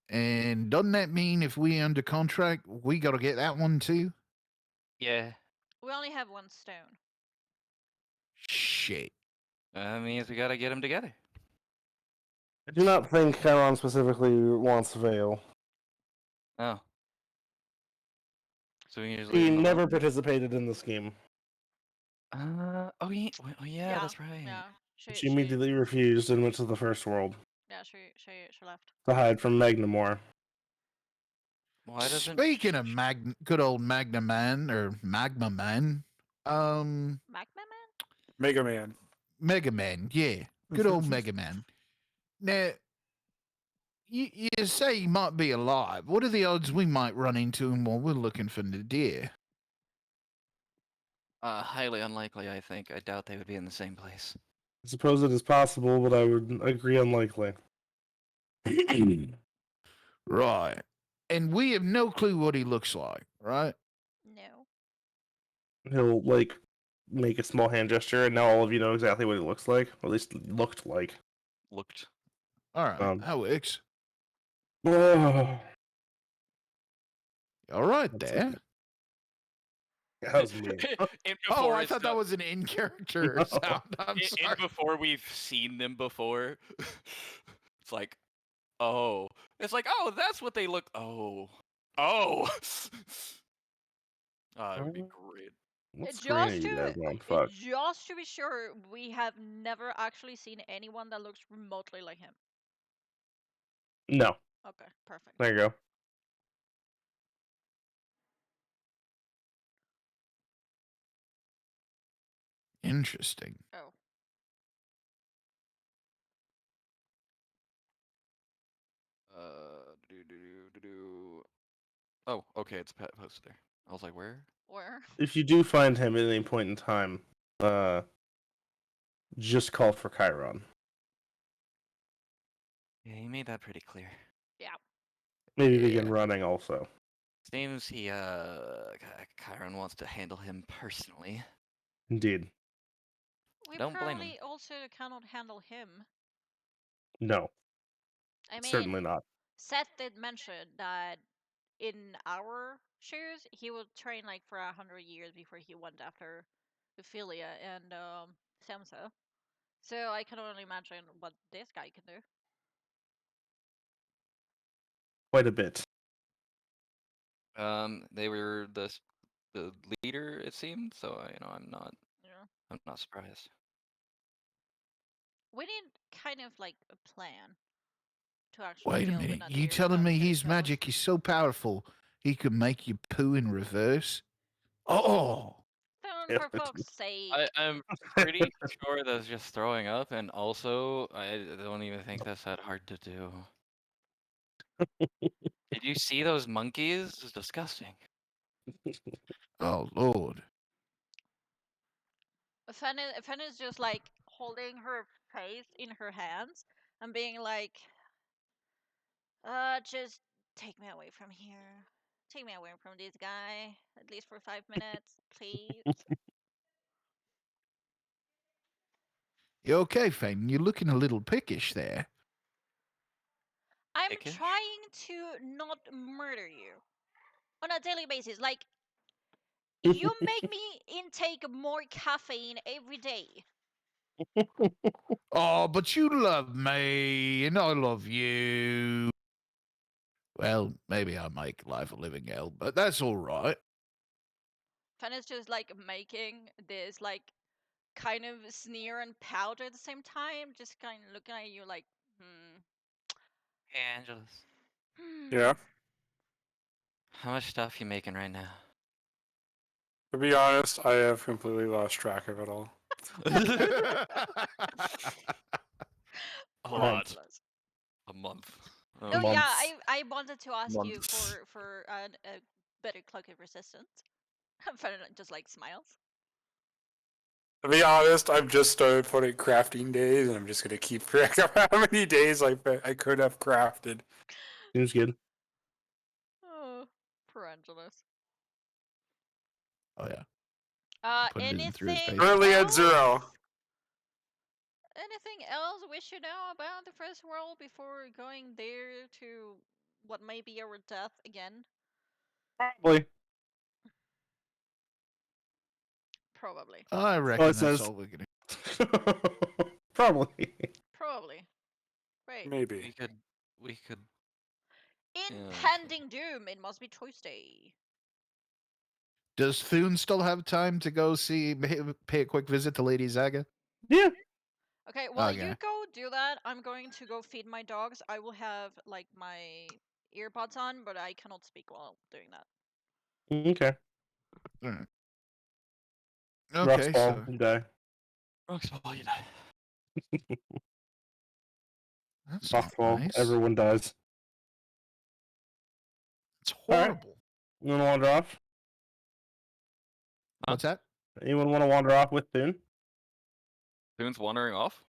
And doesn't that mean if we under contract, we got to get that one too? yeah. We only have one stone. Shit. That means we gotta get them together. I do not think Chiron specifically wants Vale. Oh. So we can just leave He them never alone? participated in the scheme. Oh yeah, yeah, that's right. Yeah. She immediately refused and went to the First World Yeah, she left. to hide from Magnamore. Why doesn't Speaking of good old Magna Man or Magma Man, Magma Man? Mega Man. Mega Man, yeah, good old Mega Man. Now, you say he might be alive. What are the odds we might run into him while we're looking for Nadir? highly unlikely, I think. I doubt they would be in the same place. I suppose it is possible, but I would agree unlikely. Right. And we have no clue what he looks like, right? No. He'll make a small hand gesture, and now all of you know exactly what he looks like, or at least looked like. Looked. All right, Um, that works. Oh, All right that's there. okay. That was mean. And Oh, before I it's thought that the- was an in character No. sound. I'm and sorry. before we've seen them before. It's like, oh. It's like, oh, that's what they look. Oh. Oh. That would be great. What screen are you guys on? Fuck. Just to be sure, we have never actually seen anyone that looks remotely like him. No. Okay, perfect. There you go. Interesting. Oh. Oh, okay, it's posted there. I was like, where? Where? If you do find him at any point in time, just call for Chiron. Yeah, he made that pretty clear. Yeah. Maybe Yeah. begin running also. Seems Chiron wants to handle him personally. Indeed. We Don't blame him. probably also cannot handle him. No. I mean, Certainly not. Seth did mention that in our shoes, he would train like for 100 years before he went after Ophelia and Samsa. So I can only imagine what this guy can do. Quite a bit. They were the leader, it seemed. So I'm Yeah. not surprised. We need kind of like a plan to actually Wait a deal with minute. that You deer telling without me getting his killed. magic is so powerful he could make you poo in reverse? Oh. Then for fuck's sake. I'm pretty sure that's just throwing up, and also I don't even think that's that hard to do. Did you see those monkeys? It's disgusting. Oh, Lord. Fen is just like holding her face in her hands and being like, Just take me away from here. Take me away from this guy, at least for 5 minutes, please. You okay, Fane? You're looking a little pickish there. I'm Pickish? trying to not murder you on a daily basis. Like, you make me intake more caffeine every day. Oh, but you love me, and I love you. Well, maybe I make life a living hell, but that's all right. Fen is just like making this like kind of sneer and pout at the same time, just kind of looking at you like, Hey, Angelus. Yeah. How much stuff you making right now? To be honest, I have completely lost track of it all. A Poor lot. Angelus. A month. No, yeah, Months. I wanted to ask you Months. for a better cloak of resistance. Fen just like smiles. To be honest, I've just started putting crafting days, and I'm just gonna keep track of how many days I could have crafted. Seems good. Oh, poor Angelus. Oh yeah. Put it in through his Anything paper. Currently at else? 0. Anything else we should know about the first world before going there to what may be our death again? Probably. Probably. I Oh, reckon it that's says. all we're gonna. Probably. Probably. Right. Maybe. We could. Impending doom. It must be Tuesday. Does Thune still have time to go pay a quick visit to Lady Zaga? Yeah. Okay, well, you Okay. go do that. I'm going to go feed my dogs. I will have like my earbuds on, but I cannot speak while doing that. Okay. Mm. Rough Okay, fall so and die. Rocks fall, you die. that's Rough not fall. nice. Everyone dies. It's All right. horrible. Anyone want to wander off? What's that? Anyone want to wander off with Thune? Thune's wandering off?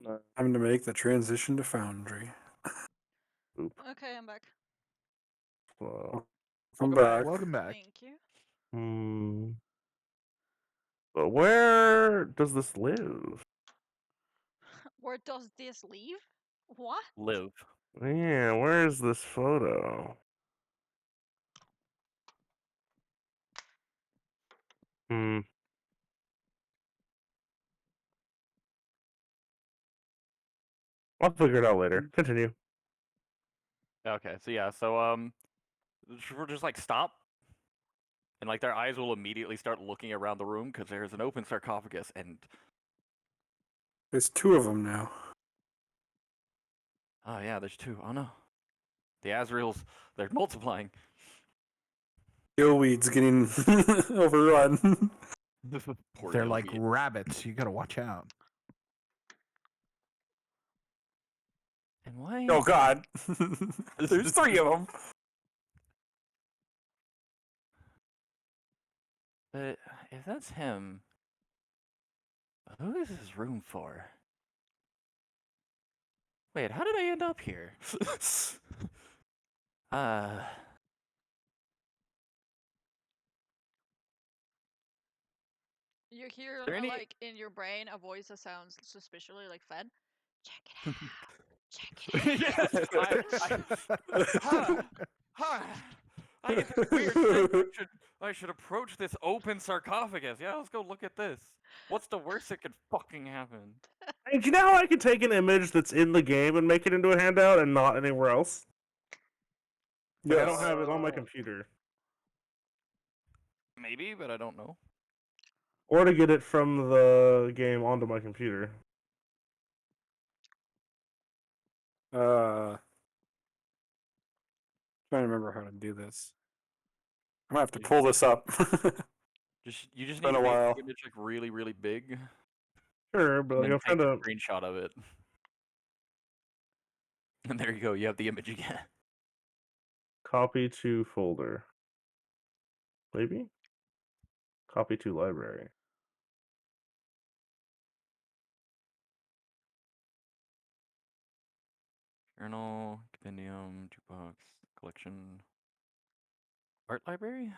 Time to make the transition to Foundry. Okay, I'm back. So, Come Welcome back. back. Welcome back. Thank you. but where does this live? Where does this leave? What? Live. Yeah, where is this photo? I'll figure it out later. Continue. Okay, so yeah, we're just like stop, and like their eyes will immediately start looking around the room because there's an open sarcophagus, and There's 2 of them now. oh yeah, there's 2. Oh no, the Azraels, they're multiplying. Gillweed's getting overrun. Poor They're like Gilby. rabbits. You gotta watch out. And why? Oh God. There's 3 of them. But if that's him, who is this room for? Wait, how did I end up here? You hear there any- like in your brain a voice that sounds suspiciously like Fen. Check it out. Check it out. I get this weird sense I should approach this open sarcophagus. Yeah, let's go look at this. What's the worst that could fucking happen? Hey, do you know how I can take an image that's in the game and make it into a handout and not anywhere else? Like, I don't have it on my computer. Maybe, but I don't know. Or to get it from the game onto my computer. Trying to remember how to do this. I'm gonna have to pull this up. You just Been need to a make while. the image like really, really big, Sure, but and like, then I'm trying take a to screenshot of it. And there you go. You have the image again. copy to folder. Maybe? Copy to library. Journal, compendium, jukebox, collection, art library.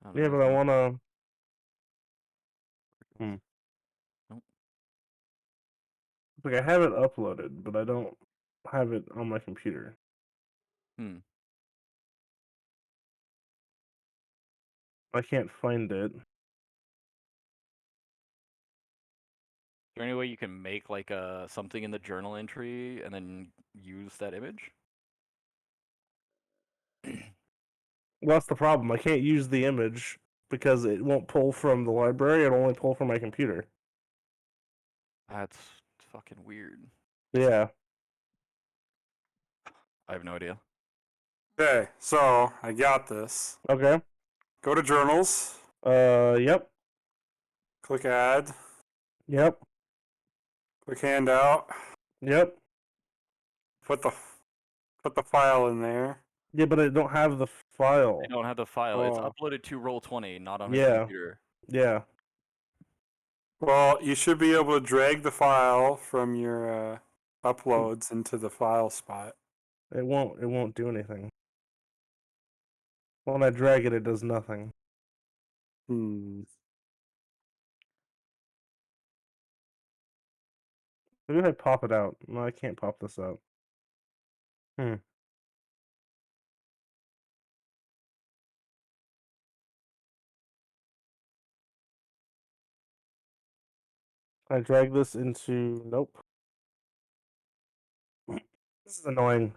I don't know, Yeah, is but I that- wanna... Like, I have it uploaded, but I don't have it on my computer. Hmm. I can't find it. Is there any way you can make like something in the journal entry and then use that image? Well, that's the problem. I can't use the image because it won't pull from the library. It'll only pull from my computer. That's fucking weird. Yeah. I have no idea. Okay, so I got this. Okay. Go to journals, Yep. click add, Yep. click handout, Yep. put the file in there. Yeah, but I don't have the file. I don't have the file. It's Oh. uploaded to Roll20, not on his Yeah. computer. Yeah. Well, you should be able to drag the file from your uploads into the file spot. It won't do anything. When I drag it, it does nothing. Hmm. Maybe if I pop it out. No, I can't pop this out. I drag this into... Nope. This is annoying.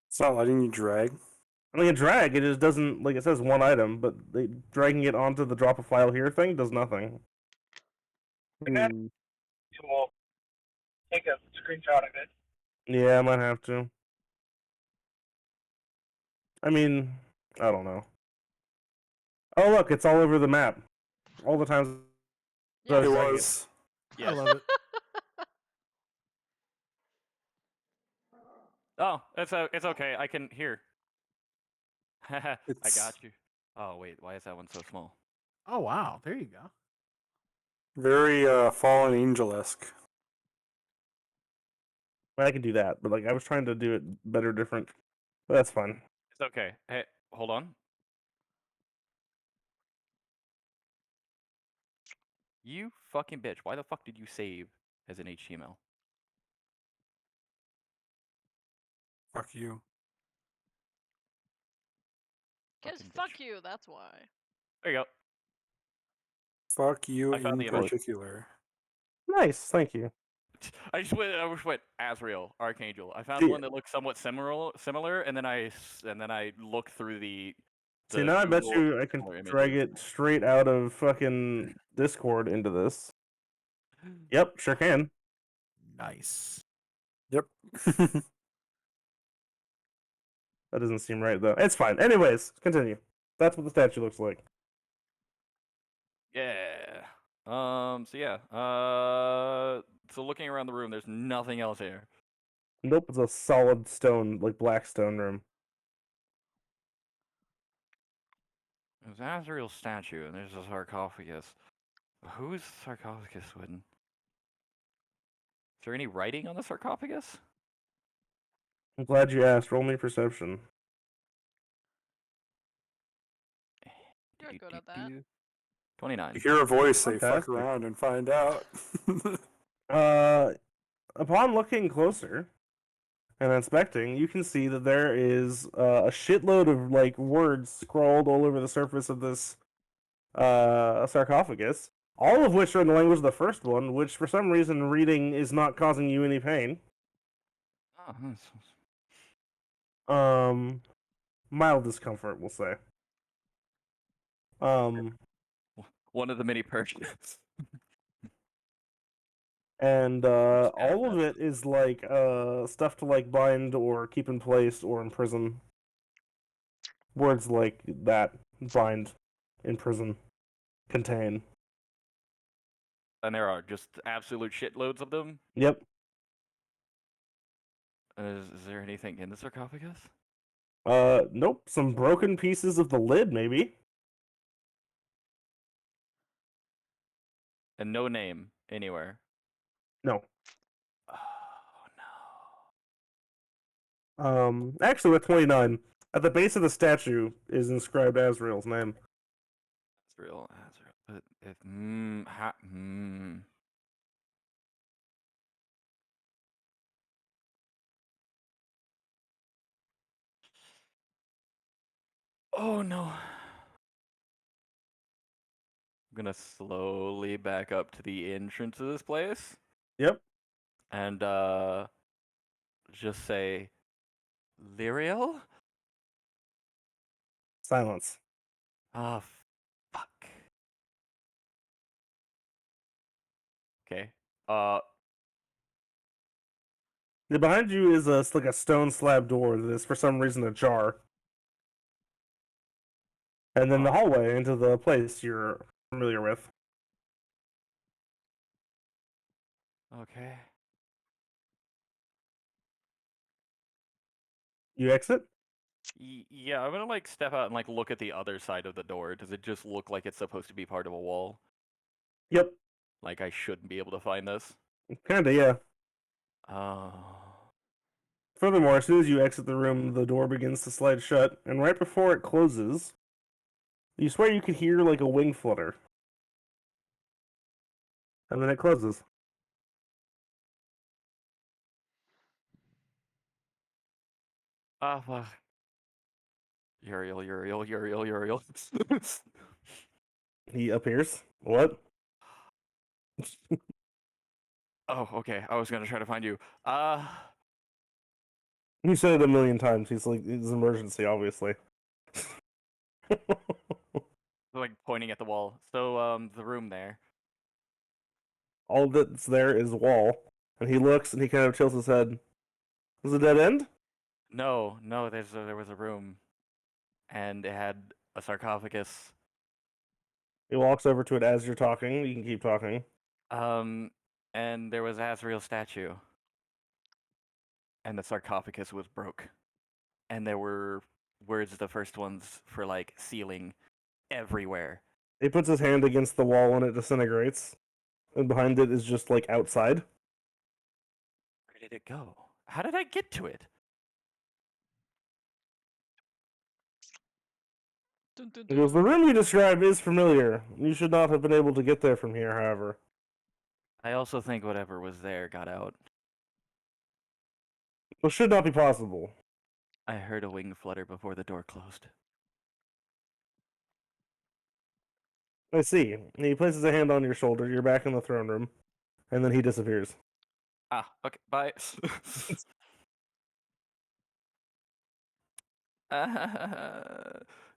It's not letting you drag. I mean, drag, it just doesn't... Like, it says one item, but dragging it onto the drop a file here thing does nothing. Hmm. We'll take a screenshot of it. Yeah, I might have to. I mean, I don't know. Oh, look, it's all over the map. All the times I Yeah. It was dragging was. I love it. Oh, it's okay. I can hear. I It's- got you. Oh wait, why is that one so small? Oh wow, there you go. Very fallen angel-esque. I can do that, but like I was trying to do it better, different. But that's fine. It's okay. Hey, hold on. You fucking bitch. Why the fuck did you save as an HTML? Fuck you. Because Fucking fuck bitch. you, that's why. There you go. Fuck you I found in the image. particular. Nice, thank you. I just went Azrael, Archangel. I found See- one that looked somewhat similar, and then I looked through the See, now I bet Google you I can similar drag images. it straight out of fucking Discord into this. Yep, sure can. Nice. Yep. That doesn't seem right though. It's fine. Anyways, continue. That's what the statue looks like. Yeah. So yeah. So looking around the room, there's nothing else here. Nope, it's a solid stone, like black stone room. There's Azrael's statue, and there's a sarcophagus. Who's the sarcophagus with? Is there any writing on the sarcophagus? I'm glad you asked. Roll me perception. You're good at that. 29. You hear a voice say Fantastic. fuck around and find out. Upon looking closer and inspecting, you can see that there is a shitload of like words scrawled all over the surface of this sarcophagus, all of which are in the language of the first one, which for some reason reading is not causing you any pain. Oh, Mild discomfort, we'll say. one of the many perks. And Just add all of that. it is like stuff to like bind or keep in place or imprison. Words like that: bind, imprison, contain. And there are just absolute shitloads of them. Yep. Is there anything in the sarcophagus? Nope. Some broken pieces of the lid, maybe. And no name anywhere. No. Oh no. Actually, with 29, at the base of the statue is inscribed Azrael's name. Azrael. But if Oh no. I'm gonna slowly back up to the entrance of this place Yep. and just say Lyriel? Silence. Ah, fuck. Okay. Behind you is like a stone slab door that is for some reason ajar. And then the hallway into the place you're familiar with. Okay. You exit? Yeah, I'm gonna like step out and like look at the other side of the door. Does it just look like it's supposed to be part of a wall? Yep. Like I shouldn't be able to find this? Kinda, yeah. Oh. Furthermore, as soon as you exit the room, the door begins to slide shut, and right before it closes, you swear you could hear like a wing flutter. And then it closes. Ah, fuck. Uriel. He appears. What? Oh, okay. I was gonna try to find you. You said it a million times. He's like, it's an emergency, obviously. Like pointing at the wall. So, the room there. All that's there is wall. And he looks and he kind of tilts his head. Is it a dead end? No, there was a room, and it had a sarcophagus. He walks over to it as you're talking. You can keep talking. And there was Azrael's statue, and the sarcophagus was broke, and there were words, the first ones for like sealing, everywhere. He puts his hand against the wall and it disintegrates. And behind it is just like outside. Where did it go? How did I get to it? Dun, dun, Because the dun. room you described is familiar. You should not have been able to get there from here, however. I also think whatever was there got out. It should not be possible. I heard a wing flutter before the door closed. I see. He places a hand on your shoulder. You're back in the throne room. And then he disappears. Ah, okay, bye.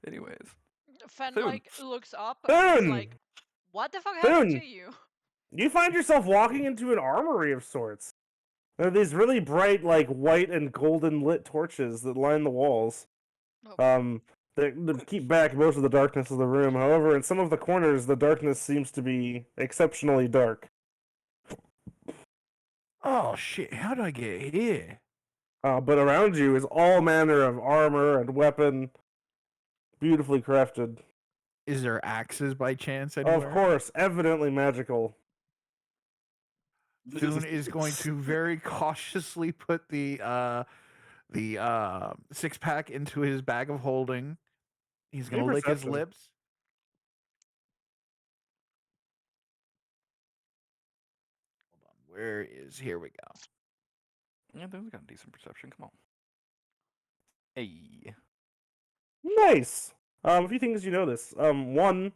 Anyways. Fen Thune. like looks up and is Thune! like, "What the fuck happened Thune! to you?" You find yourself walking into an armory of sorts. There are these really bright, like, white and golden lit torches that line the walls. Oh. That keep back most of the darkness of the room. However, in some of the corners, the darkness seems to be exceptionally dark. Oh shit! How did I get here? But around you is all manner of armor and weapon, beautifully crafted. Is there axes by chance Of anywhere? course, evidently magical. Thune is going to very cautiously put the 6-pack into his bag of holding. He's Give gonna me lick his perception. lips. Hold on, where is? Here we go. Yeah, we got decent perception. Come on. Hey. Nice. A few things you notice. One,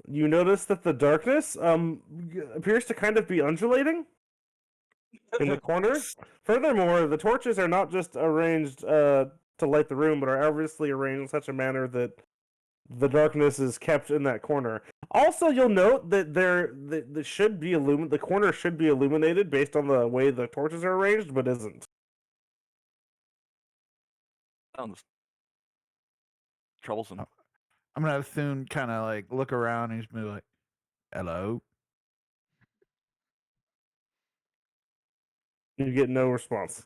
you notice that the darkness appears to kind of be undulating in the corner. Furthermore, the torches are not just arranged to light the room, but are obviously arranged in such a manner that the darkness is kept in that corner. Also, you'll note that the should be the corner should be illuminated based on the way the torches are arranged, but isn't. Sounds troublesome. I'm gonna have Thune kind of like look around and he's gonna be like, "Hello." You get no response.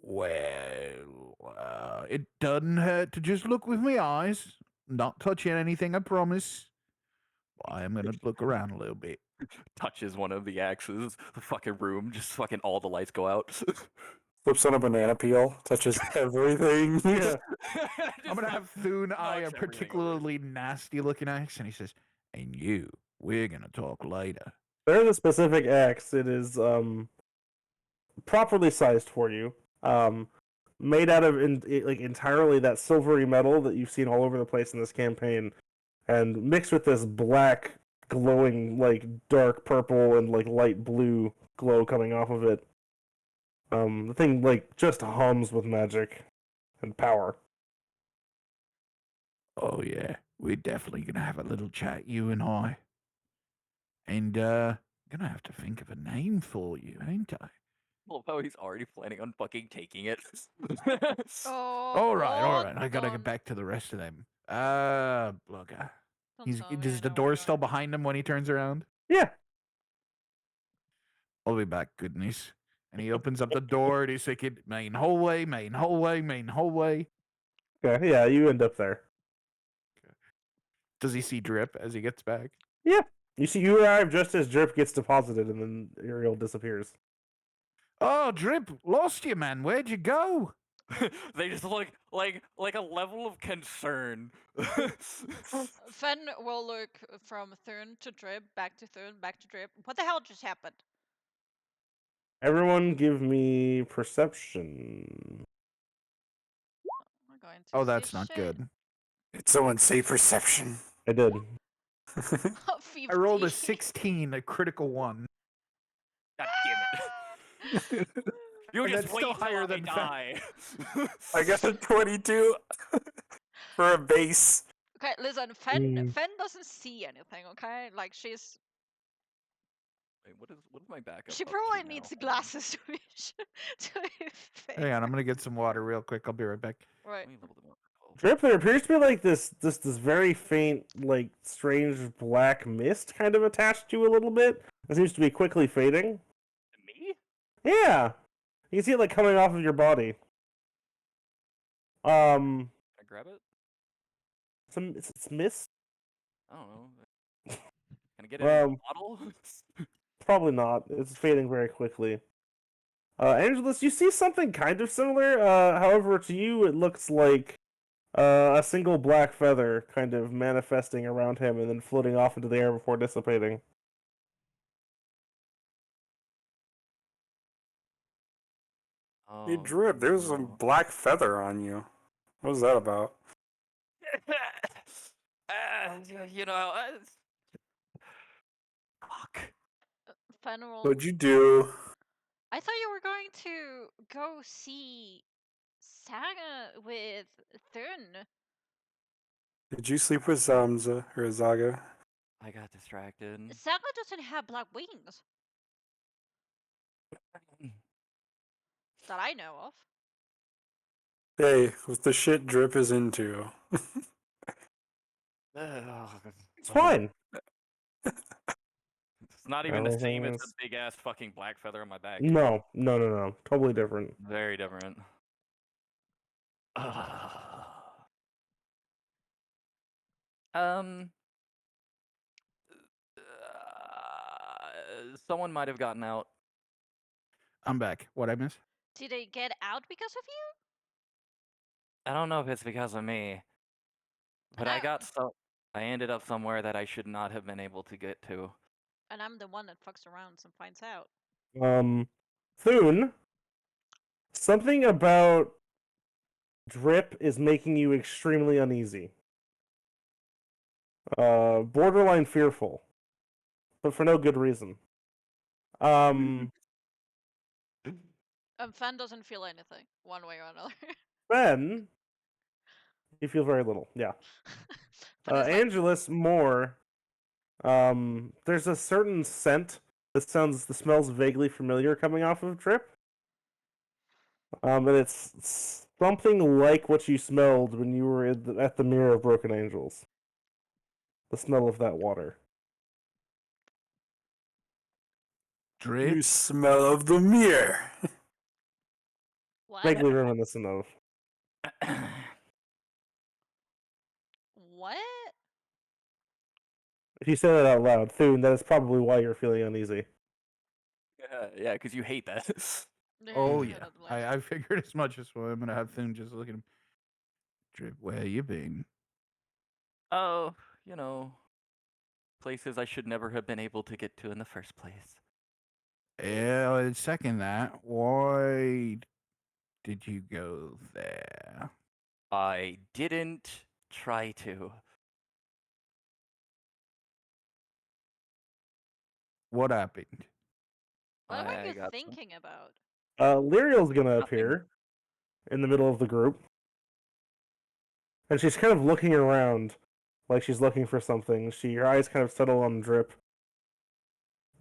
Well, it doesn't hurt to just look with my eyes. Not touching anything, I promise. I am gonna look around a little bit. Touches one of the axes. The fucking room, just fucking all the lights go out. Flips on a banana peel, touches everything. Yeah. I'm gonna have Thune eye a knocks everything over. particularly nasty looking axe, and he says, "And you, we're gonna talk later." There is a specific axe. It is properly sized for you. Made out of like entirely that silvery metal that you've seen all over the place in this campaign, and mixed with this black, glowing like dark purple and like light blue glow coming off of it. The thing like just hums with magic and power. Oh yeah, we're definitely gonna have a little chat, you and I. And gonna have to think of a name for you, ain't I? Love how he's already planning on fucking taking it. Oh. All right. hold I gotta on. get back to the rest of them. Look, Don't tell me is I the know door where still you are. behind him when he turns around? Yeah. I'll be back, goodness. And he opens up the door and he's thinking, main hallway, main hallway, main hallway. Okay. Yeah. You end up there. Does he see Drip as he gets back? Yeah. You arrive just as Drip gets deposited, and then Ariel disappears. Oh, Drip, lost you, man. Where'd you go? They just look like a level of concern. Fen will look from Thune to Drip, back to Thune, back to Drip. What the hell just happened? Everyone, give me perception. We're going to Oh, see that's not shit. good. Did someone say perception? I did. 50. I rolled a 16, a critical one. God damn it! You And just that's wait still till higher I than die. I got a 22 for a base. Okay, listen, Mm. Fen doesn't see anything, okay? Like Wait, what is my backup? she up probably to now? needs Hold on. glasses to be Hang on, I'm gonna get some water real quick. I'll be right back. Right. Let me level them up. Oh, Drip, there appears to be like this very faint, like strange black mist kind of attached to you a little bit. It seems to be quickly fading. Me? Yeah, you can see it like coming off of your body. Can I grab it? It's mist. I don't know. Can I get it in a bottle? probably not. It's fading very quickly. Angelus, you see something kind of similar. However, to you, it looks like a single black feather kind of manifesting around him and then floating off into the air before dissipating. Hey, Oh, Drip, there's a no. black feather on you. What was that about? You know, fuck. Fenwell, What'd you do? I thought you were going to go see Saga with Thun. Did you sleep with Zamza or Zaga? I got distracted. Saga doesn't have black wings that I know of. Hey, with the shit Drip is into. It's fine. It's not even the same as the Everything's- big ass fucking black feather on my back. No. Totally different. Very different. Um. Someone might have gotten out. I'm back. What I miss? Did they get out because of you? I don't know if it's because of me, but I No. got so. I ended up somewhere that I should not have been able to get to. And I'm the one that fucks around and finds out. Thun, something about Drip is making you extremely uneasy. Borderline fearful, but for no good reason. Fen doesn't feel anything, one way or another. Ben, you feel very little. Yeah. Fen is like, Angelus more. There's a certain scent that smells vaguely familiar coming off of Drip. And it's something like what you smelled when you were at the Mirror of Broken Angels. The smell of that water. Drip. You smell of the mirror. what? Vaguely reminiscent of. What? If you say that out loud, Thune, that is probably why you're feeling uneasy. Yeah, because you hate that. Oh I yeah, don't like it. I figured as much. As well. I'm gonna have Thune just look at him. Drip, where you been? Oh, you know, places I should never have been able to get to in the first place. Yeah, I'd second that. Why did you go there? I didn't try to. What happened? What were I you got thinking about? Lyriel's gonna Nothing. appear in the middle of the group. And she's kind of looking around like she's looking for something. Her eyes kind of settle on Drip.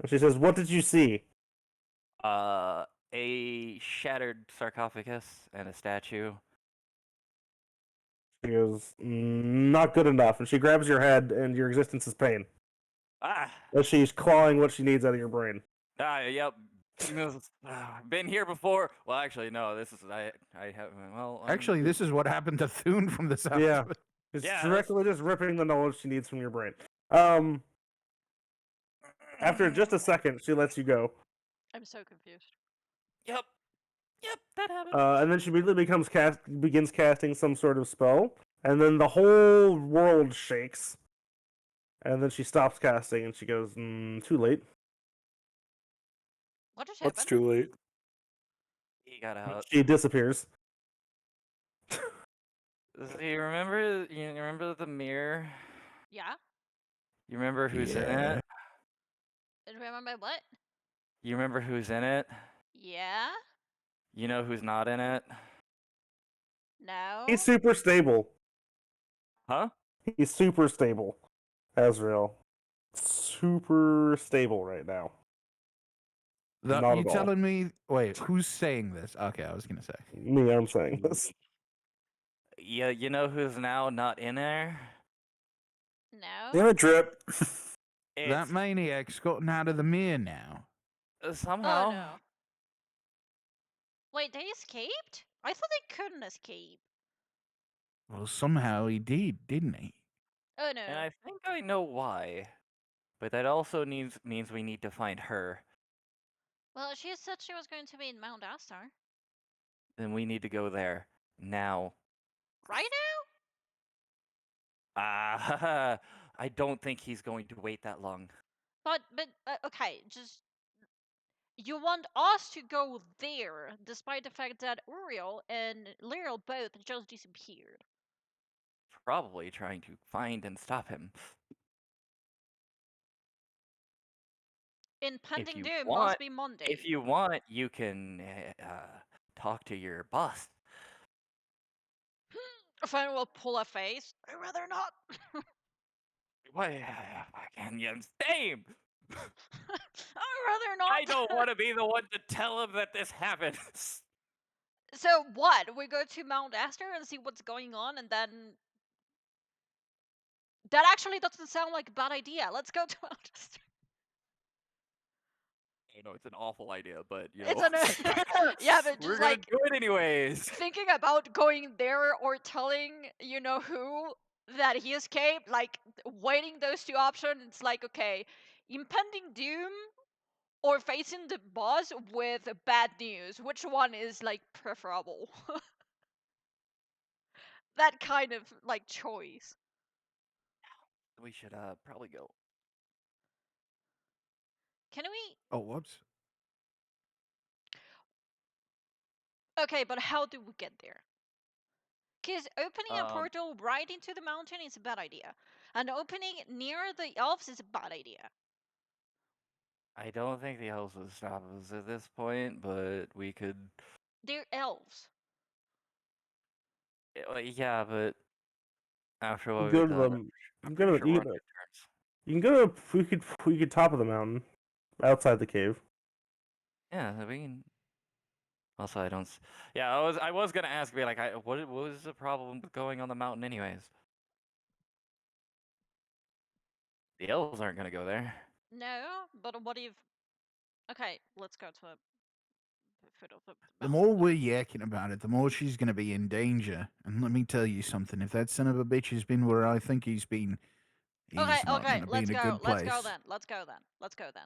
And she says, "What did you see?" A shattered sarcophagus and a statue. She goes, "Not good enough." And she grabs your head, and your existence is pain. Ah, As she's clawing what she needs out of your brain. yep. Been here before. Well, actually, no. This is I have. Well, Actually, this is what happened to Thune from the sound. Yeah. of it. It's Yeah, directly just ripping the knowledge she needs from your brain. After just a second, she lets you go. I'm so confused. Yep, that happened. And then she immediately begins casting some sort of spell, and then the whole world shakes. And then she stops casting, and she goes, "Too late." What just What's happened? too late? He got out. She disappears. So you remember? You remember the mirror? Yeah? You remember who's in Yeah. it? Remember what? You remember who's in it? Yeah? You know who's not in it? No? He's super stable. Huh? He's super stable. Azrael. Super stable right now. Not You at all. telling me? Wait, who's saying this? Okay, I was gonna say. Me, I'm saying this. Yeah, you know who's now not in there? No? Damn it, Drip. That It's maniac's gotten out of the mirror now. somehow. Oh no. Wait, they escaped? I thought they couldn't escape. Well, somehow he did, didn't he? Oh no. And I think I know why. But that also means we need to find her. Well, she said she was going to be in Mount Astar. Then we need to go there now. Right Ah, I don't think he's going to wait that long. now? But okay, just you want us to go there, despite the fact that Uriel and Lyral both just disappeared. Probably trying to find and stop him. Impending you doom want- must be Monday. If you want, you can talk to your boss. Fan will pull a face. I'd rather not. Why? Can you same? I'd rather not. I don't want to be the one to tell him that this happened. So what? We go to Mount Astor and see what's going on, and then that actually doesn't sound like a bad idea. Let's go to Mount Astor. I know it's an awful idea, but you It's know, yeah, but we're just gonna like do it anyways. thinking about going there or telling you know who that he escaped, like weighting those two options, it's like okay, impending doom or facing the boss with bad news. Which one is like preferable? That kind of like choice. We should probably go. Can we? Oh, whoops. Okay, but how do we get there? Because opening a Um, portal right into the mountain is a bad idea, and opening near the elves is a bad idea. I don't think the elves would stop us at this point, but we could. They're elves. Yeah, but after what Go we've to done, them. I'm Go pretty to sure we're you on can, good terms. you can go to we could top of the mountain, outside the cave. Yeah, we can. Also, I don't. Yeah, I was gonna ask, be like, what was the problem with going on the mountain, anyways? The elves aren't gonna go there. No, but what if? Okay, let's go to the foot of the The mountain. more we're yakking about it, the more she's going to be in danger. And let me tell you something: if that son of a bitch has been where I think he's been, he's Okay, not okay, going to be let's in a go. good Let's place. go then. Let's go then. Let's go then.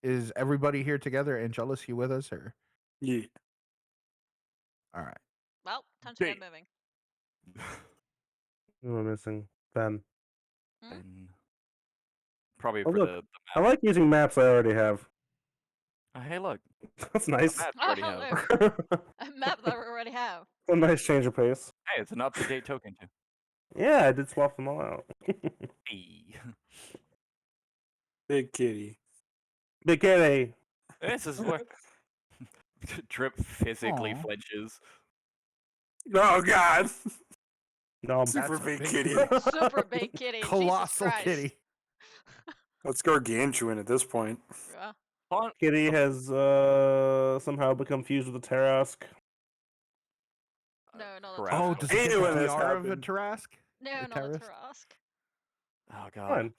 Is everybody here together? Angelus, you with us, or Yeah. all right? Well, time to get Hey. moving. Who am I missing? Ben. Hmm? And probably Oh for look, the I like using maps I already have. hey, look, That's a nice. map you Oh, already have. look, a map that we already have. A nice change of pace. Hey, it's an up-to-date token too. Yeah, I did swap them all out. Hey. Big kitty. Big kitty. This is where Drip physically Aw. flinches. Oh God! No, Super That's a big big kitty. kitty. Super big kitty. Colossal Jesus Christ. kitty. That's gargantuan at this point. Yeah. Fun- Kitty has somehow become fused with a Tarask. No, not a crap. Oh, Tarask. does Hate it it get when the this tiara of a happened. Tarask? No, A not a terrorist? Tarask. Oh god. Fine.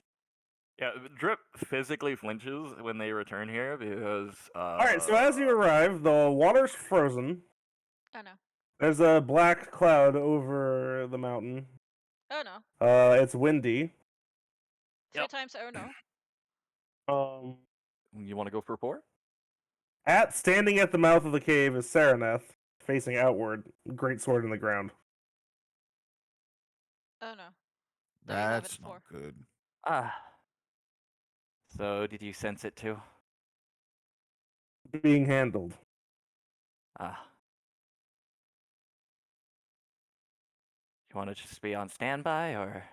Yeah, Drip physically flinches when they return here because Alright, so as you arrive, the water's frozen. Oh no. There's a black cloud over the mountain. Oh no. It's windy. 3 Yep. times oh no. you want to go for a pour? Standing at the mouth of the cave is Saraneth, facing outward, great sword in the ground. Oh no. There you have it, That's floor. not good. Ah. So did you sense it too? Being handled. Ah. You want to just be on standby, or?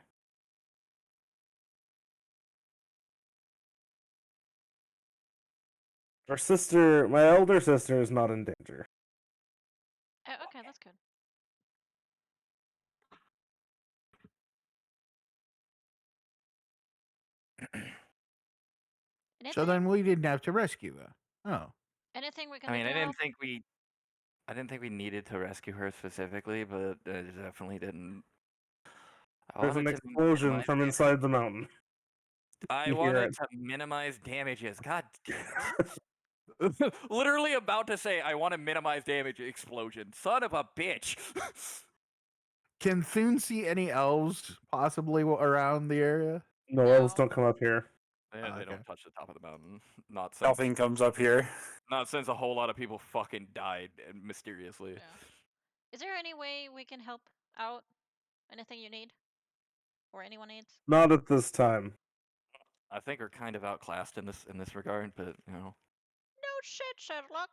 My elder sister, is not in danger. Oh, okay, that's good. So Anything? then we didn't have to rescue her. Oh. Anything we can I mean, do to help? I didn't think we needed to rescue her specifically, but it definitely didn't. I There's an wanted to explosion minimize from inside the mountain. I You hear wanted it. to minimize damages. God damn it. Literally about to say I want to minimize damage explosion. Son of a bitch. Can Thune see any elves possibly around the area? No, elves don't come up here. They okay. don't touch the top of the mountain. Not since Nothing comes up here. not since a whole lot of people fucking died mysteriously. Yeah. Is there any way we can help out? Anything you need? Or anyone needs? Not at this time. I think we're kind of outclassed in this regard, but you know. No shit, Sherlock.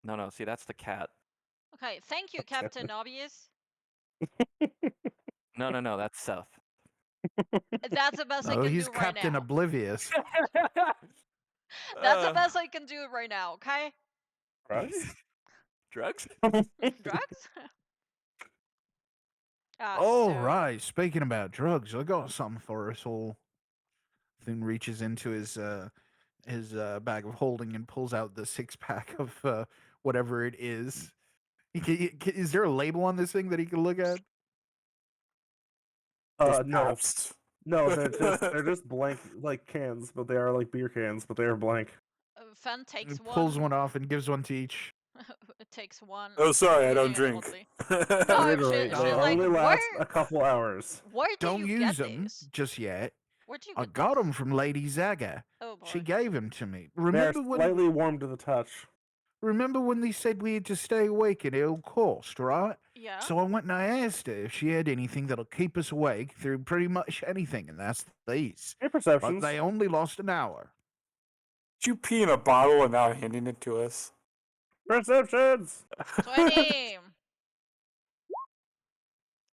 No, see that's the cat. Okay, thank you, Captain Obvious. No, that's Seth. That's the best I Oh, can he's do right Captain now. Oblivious. That's the best I can do right now, okay? Drugs? Drugs? Drugs? Oh, So... right. Speaking about drugs, I got something for us all. Thune reaches into his bag of holding and pulls out the 6-pack of whatever it is. Is there a label on this thing that he can look at? No. Pabst. No, they're just blank like cans, but they are like beer cans, but they are blank. Fen He takes pulls one. one off and gives one to each. It takes one. Oh, sorry, I don't looking at drink. Oddly. No, Reiterate, she they like, only last a couple hours. Where do Don't you use get them these? just yet. Where do you I get got these? them from Lady Zaga. Oh boy. She gave them to me. They are Remember when? slightly warm to the touch. Remember when they said we had to stay awake at all cost, right? Yeah. So I went and I asked her if she had anything that'll keep us awake through pretty much anything, and that's these. Hey, But perceptions. they only lost an hour. Did you pee in a bottle and now handing it to us? Perceptions! 20.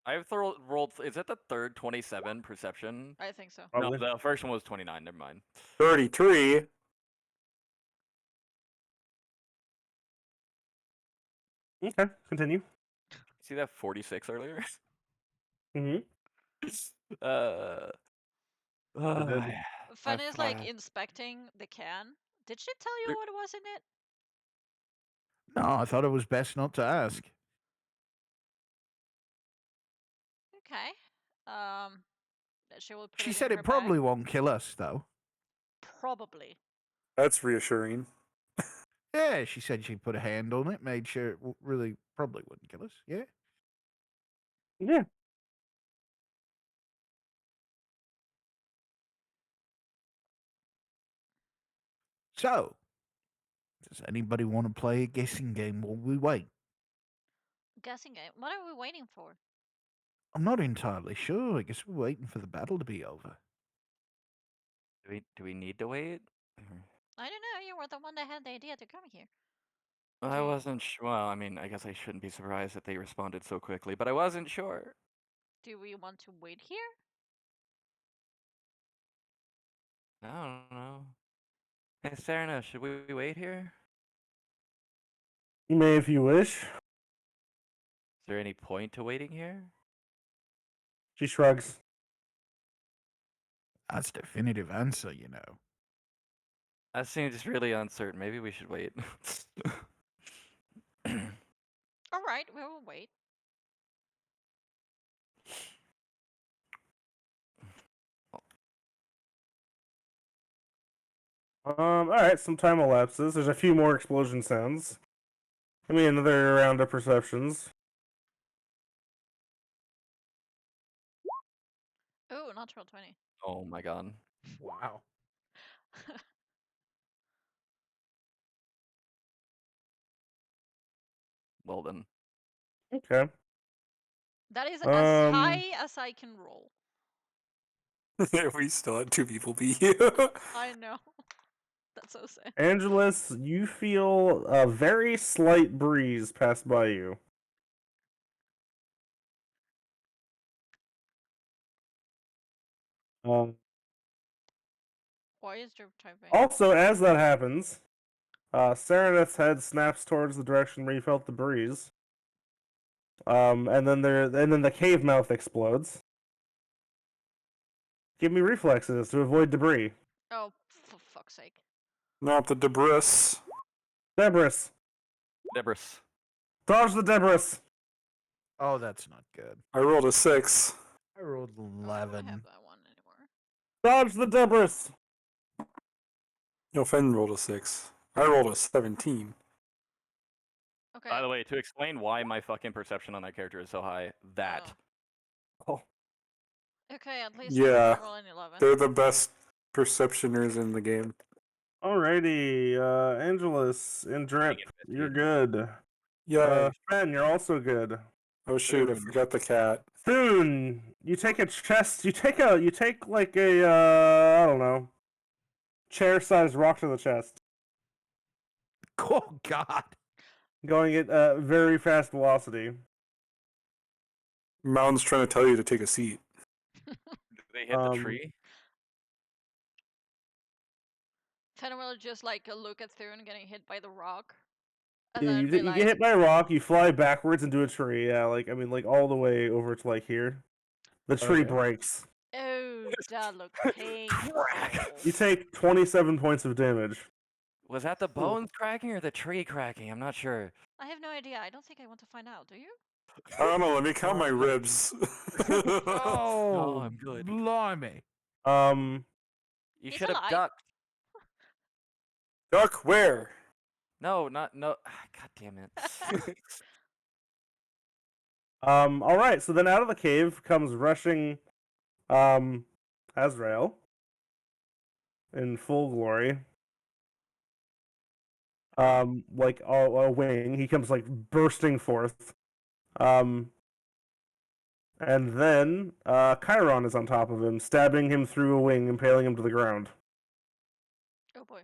I've rolled. Is that the third 27 perception? I think so. Probably. No, the first one was 29. Never mind. 33. Okay, continue. See that 46 earlier? Mm-hmm. uh. I did. Fen is like fly. inspecting the can. Did she tell you what was in it? No, I thought it was best not to ask. Okay. That she will put She it said in her it probably bag. won't kill us, though. Probably. That's reassuring. Yeah, she said she'd put a hand on it, made sure it really probably wouldn't kill us. Yeah. Yeah. So, does anybody want to play a guessing game while we wait? Guessing game. What are we waiting for? I'm not entirely sure. I guess we're waiting for the battle to be over. Do we need to wait? I don't know. You were the one that had the idea to come here. I wasn't sure. Well, I mean, I guess I shouldn't be surprised that they responded so quickly, but I wasn't sure. Do we want to wait here? I don't know. Hey, Serena, should we wait here? You may if you wish. Is there any point to waiting here? She shrugs. That's a definitive answer, you know. That seems really uncertain. Maybe we should wait. All right, we will wait. Alright, some time elapses. There's a few more explosion sounds. Give me another round of perceptions. Oh, natural 20. Oh my god. Wow. Well then. Okay. That is as Um, high as I can roll. We still had 2 people beat you. I know. That's so sad. Angelus, you feel a very slight breeze pass by you. Why is Drew typing? Also, as that happens, Serenith's head snaps towards the direction where you felt the breeze. And then the cave mouth explodes. Give me reflexes to avoid debris. Oh, for fuck's sake. Not the debris. Debris. Debris. Dodge the debris. Oh, that's not good. I rolled a 6. I rolled Oh, I don't 11. have that one anymore. Dodge the debris. No, Fen rolled a 6. I rolled a 17. Okay. By the way, to explain why my fucking perception on that character is so high, that. Oh, Okay, at least Yeah. I'm rolling 11. They're the best perceptioners in the game. alrighty. Angelus and Drip, you're good. Yeah. Fen, you're also good. Oh shoot, I forgot the cat. Thune, you take a chest. You take like a I don't know, chair-sized rock to the chest, Oh God. going at very fast velocity. Mountain's trying to tell you to take a seat. Do they hit the tree? Fenrir will just like look at Thune getting hit by the rock. And Yeah, then you, be you like, get hit by a rock, you fly backwards into a tree. Yeah, like I mean, like all the way over to like here. The tree Okay. breaks. oh, that looked painful. You take 27 points of damage. Was that the bones cracking or the tree cracking? I'm not sure. I have no idea. I don't think I want to find out. Do you? I don't know, let me count my ribs. Oh, I'm good. blimey. Um, You He's should have alive. ducked. Duck where? No, not no. God damn it. all right. So then out of the cave comes rushing, Azrael in full glory. Like a wing, he comes like bursting forth. And then Chiron is on top of him, stabbing him through a wing, impaling him to the ground. Oh boy.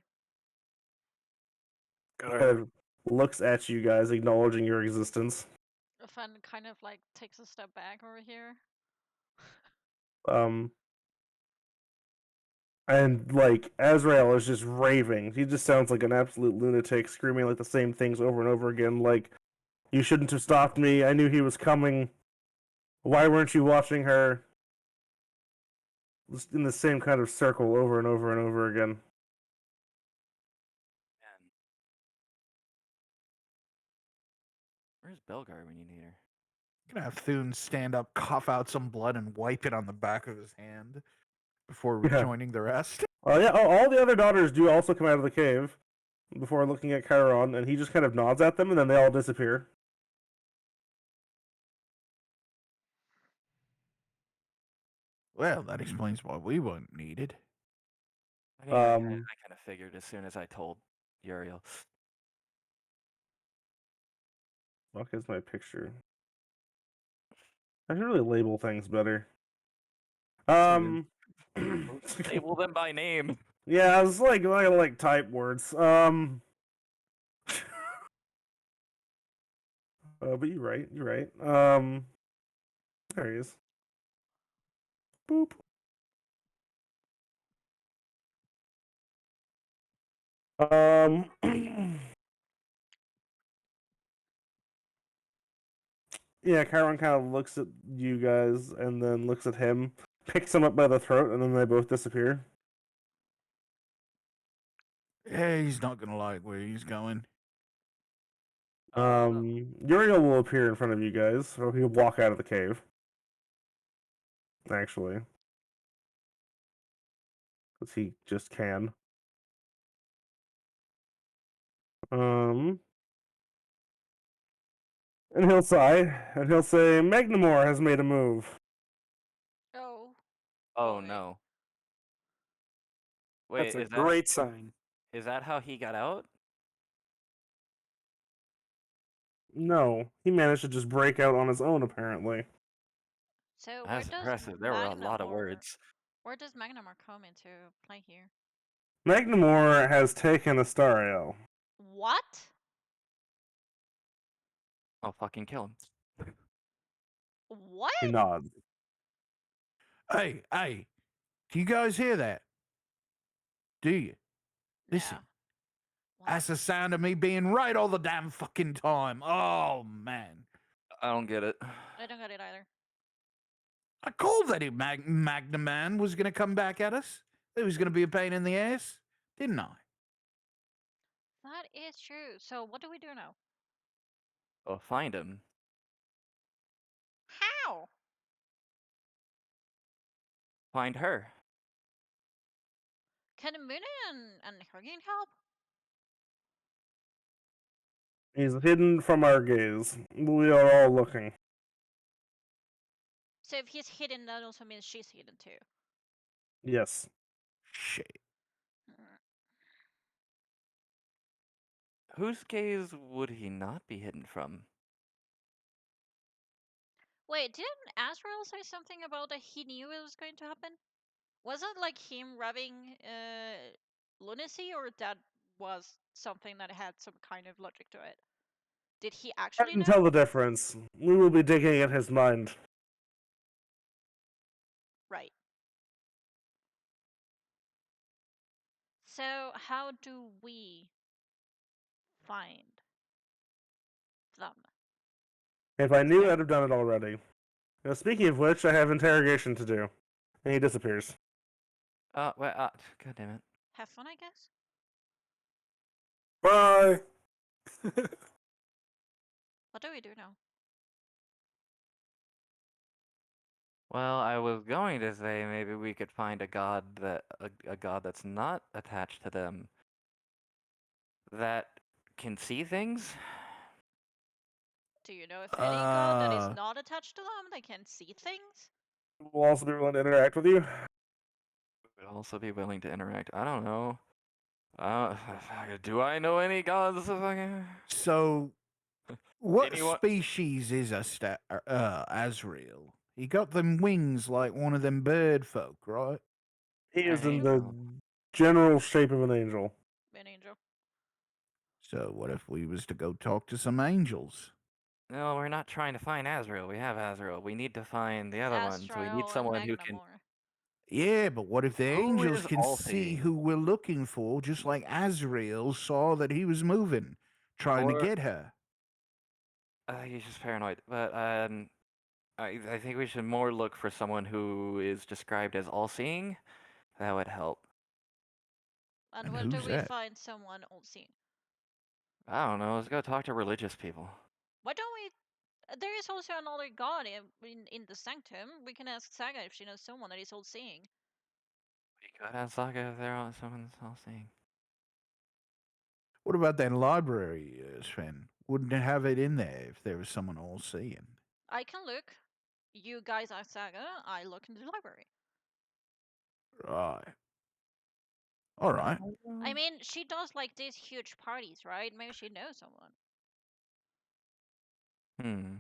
Kind of looks at you guys, acknowledging your existence. Fen kind of like takes a step back over here. And like Azrael is just raving. He just sounds like an absolute lunatic, screaming like the same things over and over again. Like, you shouldn't have stopped me. I knew he was coming. Why weren't you watching her? Just in the same kind of circle over and over and over again. Man. Where's Belgar when you need her? Gonna have Thune stand up, cough out some blood, and wipe it on the back of his hand before Yeah. rejoining the rest. Yeah. Oh, all the other daughters do also come out of the cave before looking at Chiron, and he just kind of nods at them, and then they all disappear. Well, that explains why we weren't needed. I mean, I kind of figured as soon as I told Uriel. Fuck is my picture? I should really label things better. Label them by name. Yeah, I was like type words. But you're right. You're right. There he is. Boop. Yeah, Chiron kind of looks at you guys and then looks at him, picks him up by the throat, and then they both disappear. Yeah, he's not gonna like where he's going. Uriel will appear in front of you guys, so he'll walk out of the cave. Actually, because he just can. And he'll sigh, and he'll say, Magnamore has made a move. Oh. Oh boy. no. Wait, That's a great sign. is that how he got out? No, he managed to just break out on his own, apparently. So where That's does impressive. There were a lot of Magnamore- words. Where does Magnamore come into play here? Magnamore has taken Astariel. What? I'll fucking kill him. What? He nods. Hey, do you guys hear that? Do you? Listen. No. What? That's the sound of me being right all the damn fucking time. Oh, man. I don't get it. I don't get it either. I called that Magna Man was going to come back at us. It was going to be a pain in the ass, didn't I? That is true. So what do we do now? Oh, find him. How? Find her. Can Moon and Hurricane help? He's hidden from our gaze. We are all looking. So if he's hidden, that also means she's hidden too. Yes. Shit. Whose gaze would he not be hidden from? Wait, didn't Azrael say something about that he knew it was going to happen? Was it like him rubbing lunacy, or that was something that had some kind of logic to it? Did he I actually can know? tell the difference. We will be digging at his mind. Right. So how do we find them? If I knew, Yeah. I'd have done it already. Now, speaking of which, I have interrogation to do. And he disappears. Well, god damn it. Have fun, I guess. Bye. What do we do now? Well, I was going to say maybe we could find a god that a god that's not attached to them that can see things. Do you know if any god that is Uh, not attached to them that can see things? We'll also be willing to interact with you. Would also be willing to interact. I don't know. Do I know any gods? so, what Anyone? species is Azrael? He got them wings like one of them bird folk, right? He is in Angel. the general shape of an angel. An angel. So, what if we was to go talk to some angels? No, we're not trying to find Azrael. We have Azrael. We need to find the other one. So we need Astral and someone who can. Magnamore. Yeah, but what if the Who angels is can see all-seeing? who we're looking for, just like Azrael saw that he was moving, trying to Or- get her? He's just paranoid. But I think we should more look for someone who is described as all-seeing. That would help. And And where do who's we that? find someone all-seeing? I don't know. Let's go talk to religious people. Why don't we? There is also another god in the sanctum. We can ask Saga if she knows someone that is all-seeing. We could ask Saga if they're all someone's all-seeing. What about that library, Sven? Wouldn't it have it in there if there was someone all-seeing? I can look. You guys ask Saga. I look in the library. Right. All right. I mean, she does like these huge parties, right? Maybe she knows someone. Hmm.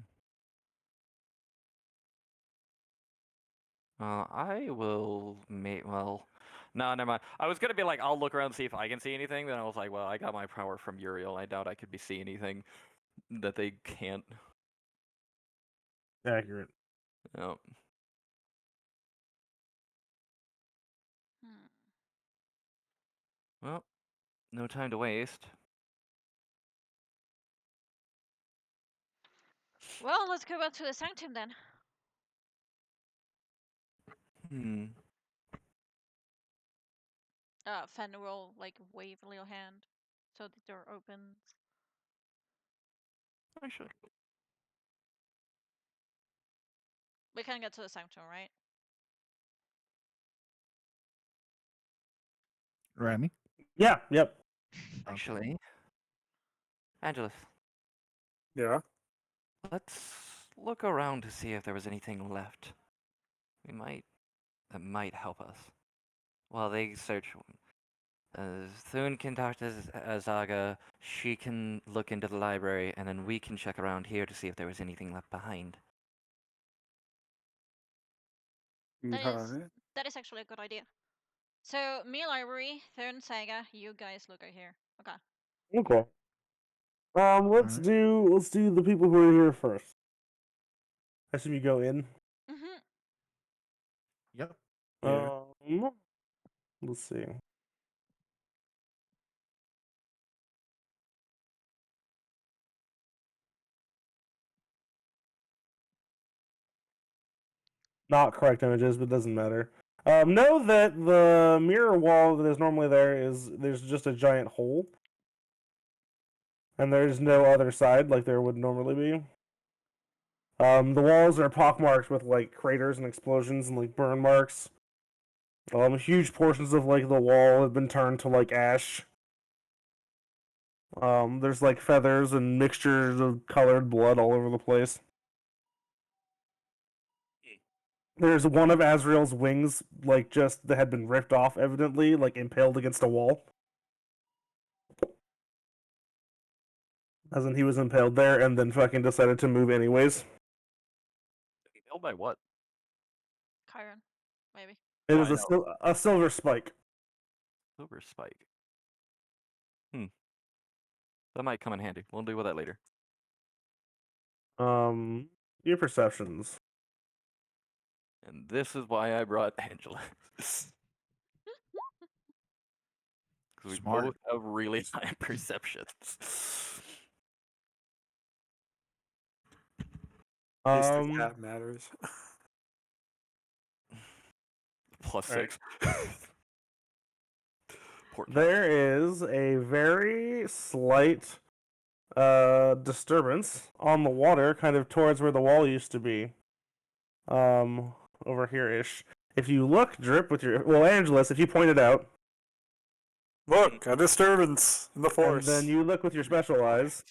I will make. Well, no, never mind. I was gonna be like, I'll look around and see if I can see anything. Then I was like, well, I got my power from Uriel. I doubt I could be see anything that they can't. Accurate. No. Hmm. Well, no time to waste. Well, let's go back to the sanctum then. Hmm. Fen will like wave a little hand so the door opens. Actually, We can get to the sanctum, right? Remy? Yeah, yep. actually, Angelus, Yeah. let's look around to see if there was anything left. That might help us. While they search, Thune can talk to Zaga. She can look into the library, and then we can check around here to see if there was anything left behind. Okay. That is actually a good idea. So me library, Third Saga, you guys look at here. Okay. Okay. Let's do the people who are here first. I assume you go in. Mhm. Yep. Yeah. Let's see. Not correct images, but it doesn't matter. Know that the mirror wall that is normally there's just a giant hole, and there's no other side like there would normally be. The walls are pockmarked with like craters and explosions and like burn marks. Huge portions of like the wall have been turned to like ash. There's like feathers and mixtures of colored blood all over the place. There's one of Azrael's wings, like just that had been ripped off, evidently, like impaled against a wall. As in, he was impaled there and then fucking decided to move anyways. Impaled by what? Chiron, maybe. It Oh, was I know. a silver spike. Silver spike. That might come in handy. We'll deal with that later. Your perceptions. And this is why I brought Angela. Because we Smart. both have really high perceptions. At least the cat matters. Plus Alright. 6. Poor cat. There is a very slight disturbance on the water, kind of towards where the wall used to be. Over here-ish. If you look, Drip, with your... Well, Angelus, if you point it out, Look, a disturbance in the and force. then you look with your special eyes,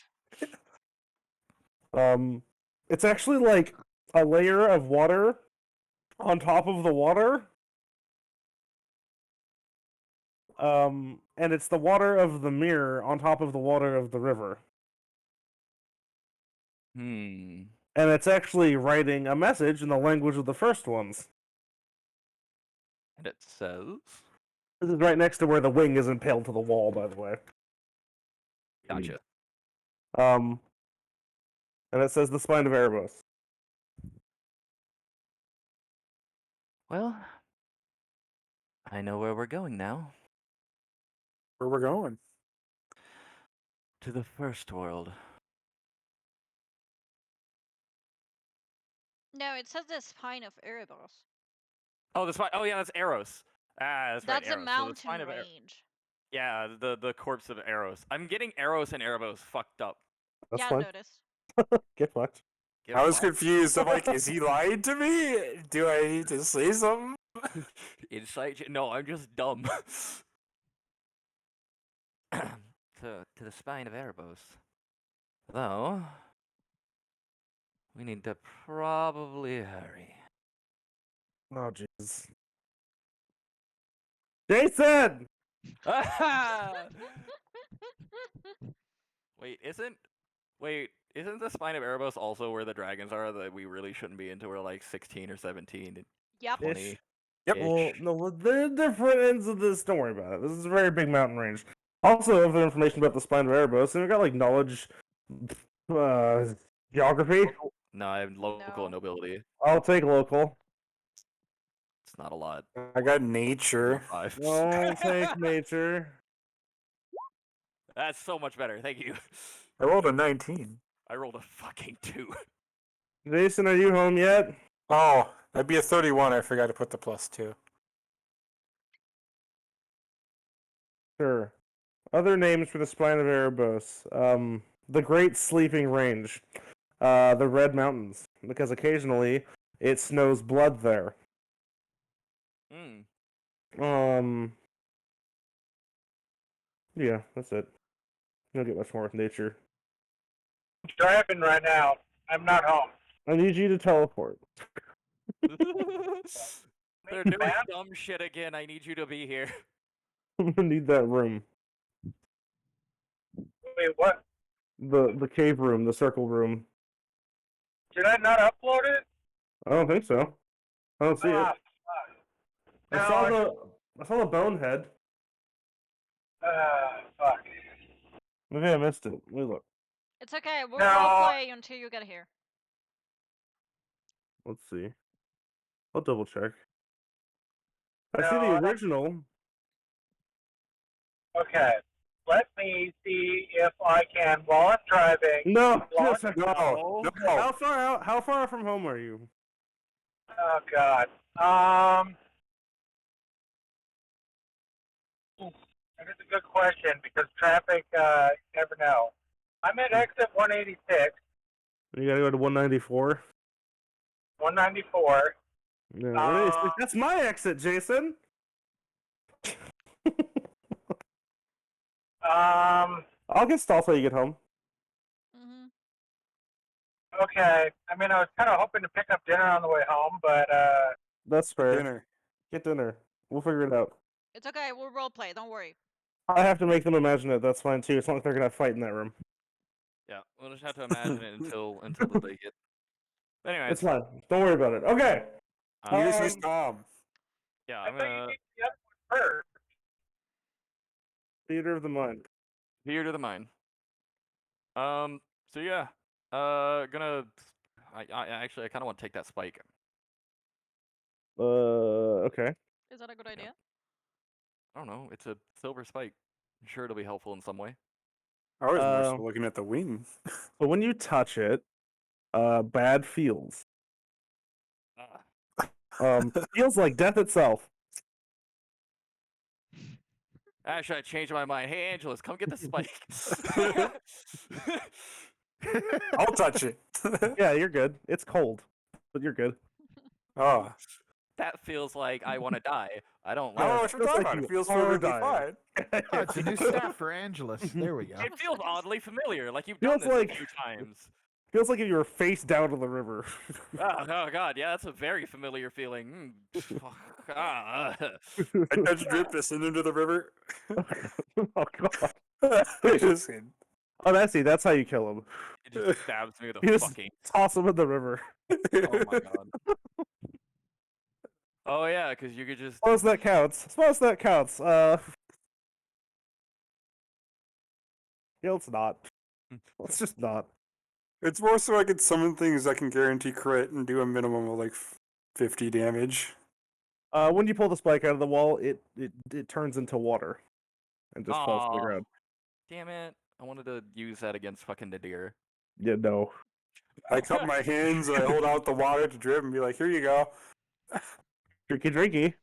it's actually like a layer of water on top of the water. And it's the water of the mirror on top of the water of the river. Hmm. And it's actually writing a message in the language of the first ones. And it says... This is right next to where the wing is impaled to the wall, by the way. Gotcha. And it says the spine of Erebos. Well, I know where we're going now. Where we're going? To the first world. No, it says the spine of Erebos. Oh, the spine. Oh, yeah, that's Eros. Ah, that's right. That's a Eros. So the mountain spine of range. Yeah, the corpse of Eros. I'm getting Eros and Erebos fucked up. That's Yeah, fine. notice. Get fucked. Get I was fucked. confused. I'm like, is he lying to me? Do I need to say something? Insight. No, I'm just dumb. to the spine of Erebos. Though, we need to probably hurry. Oh, jeez. Jason! Wait, isn't the spine of Erebos also where the dragons are that we really shouldn't be into? We're like 16 or 17, Yep. 20. Ish. Yep. Well, no, there are different ends of this. Don't worry about it. This is a very big mountain range. Also, other information about the spine of Erebos, and we got like knowledge, geography. No, I have local No. nobility. I'll take local. It's not a lot. I got nature. 5. I'll take nature. That's so much better. Thank you. I rolled a 19. I rolled a fucking 2. Jason, are you home yet? Oh, that'd be a 31. I forgot to put the +2. Sure. Other names for the spine of Erebos. The Great Sleeping Range. The Red Mountains. Because occasionally it snows blood there. Yeah, that's it. You don't get much more with nature. I'm driving right now. I'm not home. I need you to teleport. They're doing dumb shit again. I need you to be here. I'm gonna need that room. Wait, what? The cave room, the circle room. Did I not upload it? I don't think so. I don't see it. Ah, I saw the bonehead. fuck. Maybe I missed it. Let me look. It's okay. We'll No. roleplay until you get here. Let's see. I'll double check. I see No, the I- original. Okay. Let me see if I can, while I'm driving. No, What? No, no. How far from home are you? Oh, God. That is a good question because traffic, you never know. I'm at exit 186, You gotta go to 194. 194. No, 186. That's my exit, Jason. I'll get stall till you get home. Mm-hmm. Okay. I mean, I was kind of hoping to pick up dinner on the way home, but That's fair. Dinner. Get dinner. We'll figure it out. It's okay. We'll roleplay. Don't worry. I have to make them imagine it. That's fine too. It's not like they're gonna fight in that room. Yeah, we'll just have to imagine it until they get. Anyways, It's fine. Don't worry about it. Okay. Use his Um, Tom. yeah, I I'm thought you gonna needed the other one first. Theater of the mind. veer to the mine. So yeah, gonna. I actually I kind of want to take that spike. Okay. Is that a good idea? I don't know. It's a silver spike. I'm sure it'll be helpful in some way. I was more so Um, looking at the wing. But when you touch it, bad feels. Feels like death itself. Actually, I changed my mind. Hey, Angelus, come get the spike. I'll touch it. Yeah, you're good. It's cold, but you're good. Oh. That feels like I want to die. I don't I don't know like. what you're feels talking like about. you It feels are perfectly dying. fine. Oh, it's a new staff for Angelus. There we go. It feels oddly familiar. Like you've Feels done this like- a few times. Feels like if you were face down to the river. Oh god, yeah, that's a very familiar feeling. Ah, I touched Drip to send him to the river. Oh god. Just kidding. Oh, that's how you kill him. it just stabs me with You a just fucking. toss him in the river. Oh my god. Oh yeah, because you could just. Suppose that counts. Suppose that counts. Yeah, it's not. Let's just not. It's more so I can summon things that can guarantee crit and do a minimum of like 50 damage. When you pull the spike out of the wall, it turns into water and just falls to the Aw. ground. Damn it! I wanted to use that against fucking Nadir. Yeah, no. I cup my hands and I hold out the water to Drip and be like, here you go. Drinky.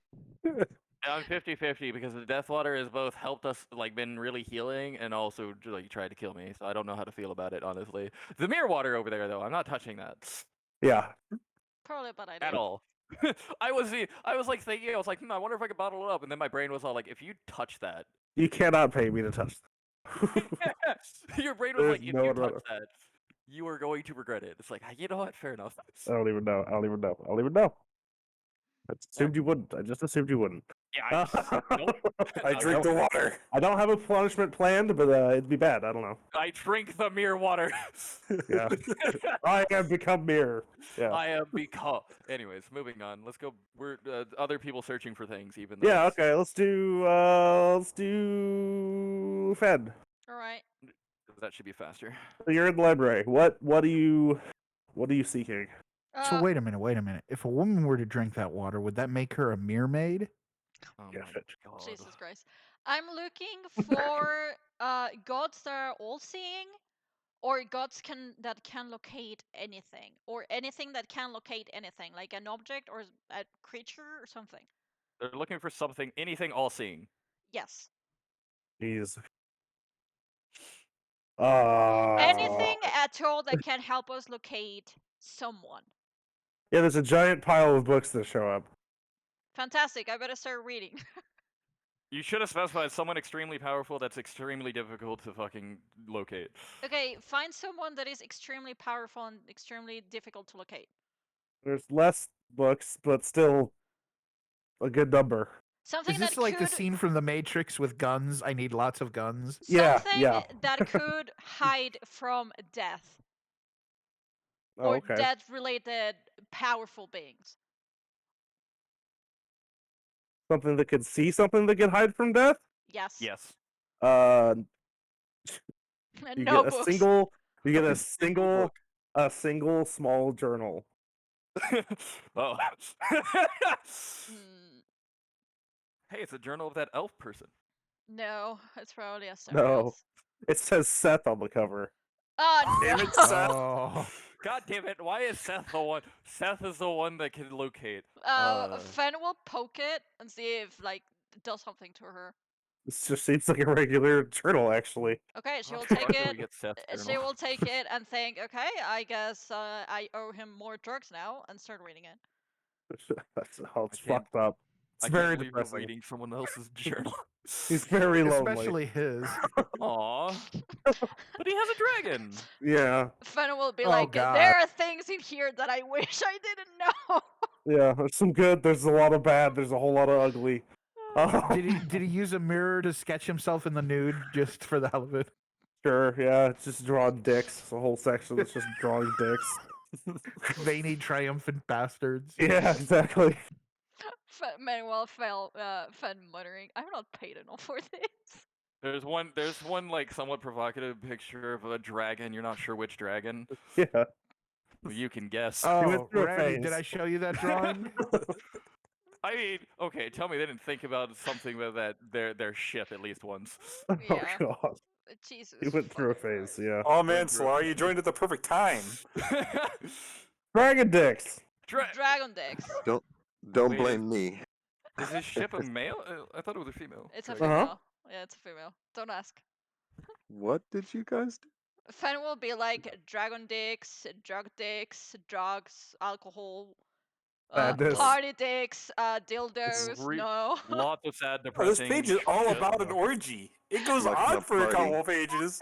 I'm 50-50 because the Death Water has both helped us, like, been really healing and also, like, tried to kill me. So I don't know how to feel about it, honestly. The Mirror Water over there, though, I'm not touching that Yeah. Probably a bad idea. at all. I was like thinking, I was like, I wonder if I could bottle it up, and then my brain was all like, if you touch that, You cannot pay me to touch that. your brain was There's like, if no you other- touch that, you are going to regret it. It's like, you know what? Fair enough. I don't even know. I assumed you wouldn't. I just assumed you wouldn't. Yeah, nope. I drink the water. I don't have a punishment planned, but it'd be bad. I don't know. I drink the Mirror Water. Yeah. I have become mirror. Yeah. I am become. Anyways, moving on. Let's go. We're other people searching for things, even though. Yeah. it's- Okay. Let's do Fed. All right. That should be faster. So you're in the library. What are you seeking? So wait a minute. If a woman were to drink that water, would that make her a mermaid? Oh Yeah, my fit. god. Jesus Christ. I'm looking for gods that are all-seeing, or gods that can locate anything, or anything that can locate anything, like an object or a creature or something. They're looking for something, anything all-seeing. Yes. Jeez. Anything at all that can help us locate someone. Yeah, there's a giant pile of books that show up. Fantastic. I better start reading. You should have specified someone extremely powerful that's extremely difficult to fucking locate. Okay, find someone that is extremely powerful and extremely difficult to locate. There's less books, but still a good number. Something Is this that like could the scene from The Matrix with guns? I need lots of guns. Yeah, something yeah. that could hide from death Oh, or okay. death-related powerful beings. Something that could see something that can hide from death? Yes. Yes. You No get a books. single you get a Single single small journal. Oh. Hmm, Hey, it's a journal of that elf person. no, it's probably a No. It says Seth on the cover. Oh Damn no! it, Seth. Oh, God damn it! Why is Seth the one? Seth is the one that can locate. Fen will poke it and see if like it does something to her. This just seems like a regular journal, actually. Okay, she How will the take fuck do we it. get Seth's She journal? will take it and think, okay, I guess I owe him more drugs now, and start reading it. That's how it's I can't- fucked up. I very can't believe depressing. you're reading someone else's journal. He's very lonely. Especially his. Aw. But he has a dragon. Yeah, Fen will be Oh, like, God. there are things in here that I wish I didn't know. yeah. There's some good. There's a lot of bad. There's a whole lot of ugly. Did he use a mirror to sketch himself in the nude just for the hell of it? Sure, yeah. It's just drawing dicks. It's a whole section that's just drawing dicks. Veiny, triumphant bastards. Yeah, exactly. Manuel Fen muttering, I'm not paid enough for this. There's one like somewhat provocative picture of a dragon. You're not sure which dragon. Yeah. Well, you can guess. went Oh, through a Randy, did phase. I show you that drawing? I mean, okay, tell me they didn't think about something that their ship at least once. Oh Yeah. god. Jesus. He went through a fucking phase, Christ. yeah. Oh man, Went through a Slar, you joined at the perfect time. Dragon dicks. Dragon dicks. Don't Wait, blame me. Is this ship a male? I thought it was a female. It's a dragon. female. Yeah, it's a female. Don't ask. What did you guys do? Fen will be like dragon dicks, drug dicks, drugs, alcohol, Madness. party dicks, dildos. Re- No. Lots of sad, Oh, this depressing. page is all shit. about an orgy. It goes Like on a for a party. couple pages.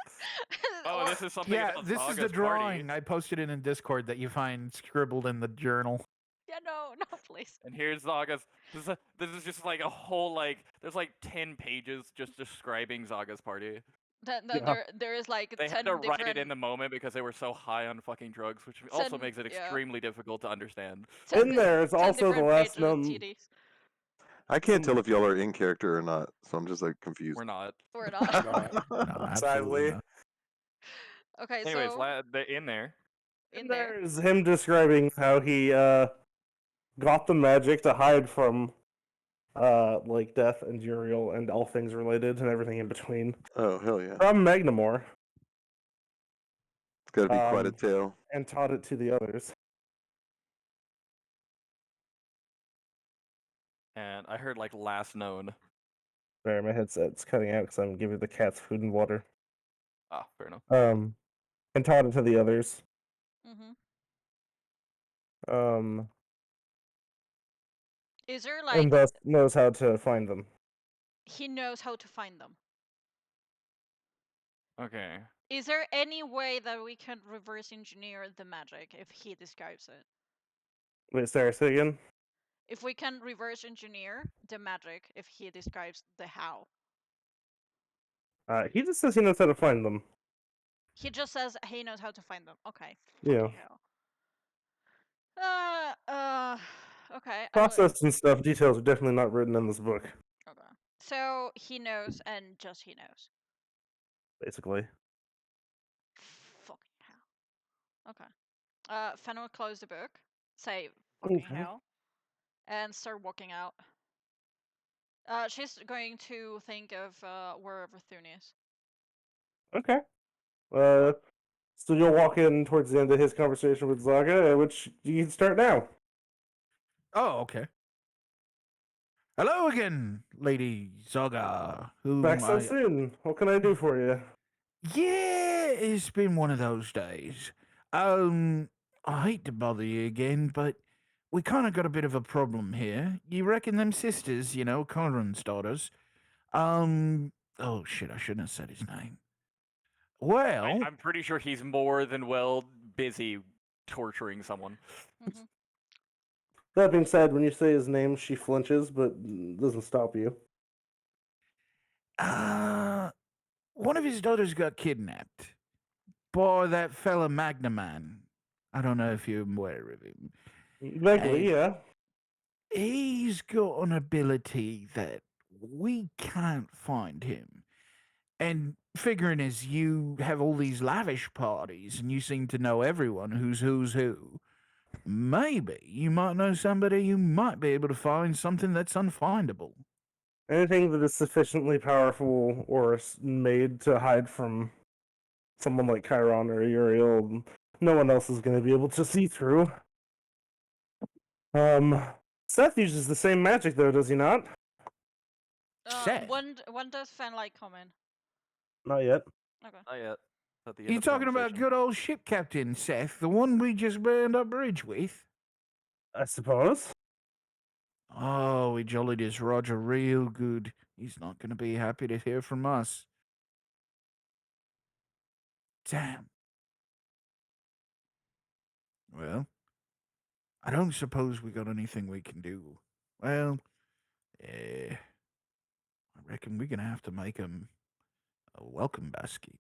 Oh, Or- this is something Yeah, about this is the Zaga's drawing. party. I posted it in Discord that you find scribbled in the journal. Yeah, no, please. And here's Zaga's. This is just like a whole like. There's like 10 pages just describing Zaga's party. Then Yeah. there is like They 10 had to different. write it in the moment because they were so high on fucking drugs, which also 10 makes it yeah. extremely difficult to understand. 10 In there is 10 also the different last pages of known. TDs. I can't tell if y'all are in character or not, so I'm just like confused. We're not. We're not. No, absolutely Sadly. not. Okay, Anyways, so they're in there. in there. There's him describing how he got the magic to hide from like death and Uriel and all things related and everything in between. Oh hell yeah! From Magnamore, It's gotta be quite a um, tale. and taught it to the others. And I heard like last known. Sorry, my headset's cutting out because I'm giving the cats food and water. Ah, fair enough. And taught it to the others. Mhm. Is there like And thus knows how to find them. he knows how to find them? Okay. Is there any way that we can reverse engineer the magic if he describes it? Wait, Sarah, say again? If we can reverse engineer the magic if he describes the how. He just says he knows how to find them. He just says he knows how to find them. Okay. Yeah. fucking hell. Okay. Process and stuff, details are definitely not written in this book, Okay. So he knows and just he knows. basically. Fucking hell. Okay. Fen will close the book, say fucking Okay. hell, and start walking out. She's going to think of wherever Thune is. Okay. So you'll walk in towards the end of his conversation with Zaga, which you can start now. Oh, okay. Hello again, Lady Zaga. Whom Back so I- soon. What can I do for you? Yeah, it's been one of those days. I hate to bother you again, but we kind of got a bit of a problem here. You reckon them sisters, Conran's daughters? Oh shit, I shouldn't have said his name. Well, I'm pretty sure he's more than well busy torturing someone. Mhm. That being said, when you say his name, she flinches, but doesn't stop you. one of his daughters got kidnapped by that fella Magnaman. I don't know if you're aware of him. Vaguely, Hey. yeah. He's got an ability that we can't find him. And figuring as you have all these lavish parties and you seem to know everyone who's who, maybe you might know somebody who might be able to find something that's unfindable. Anything that is sufficiently powerful or made to hide from someone like Chiron or Uriel, no one else is going to be able to see through. Seth uses the same magic, though, does he not? Seth? When does Fen like come in? Not yet. Okay. Not yet. At the end You of the talking about conversation. good old ship captain, Seth, the one we just burned up bridge with? I suppose. Oh, we jollied his Roger real good. He's not going to be happy to hear from us. Damn. Well, I don't suppose we got anything we can do. Well, I reckon we're going to have to make him a welcome basket.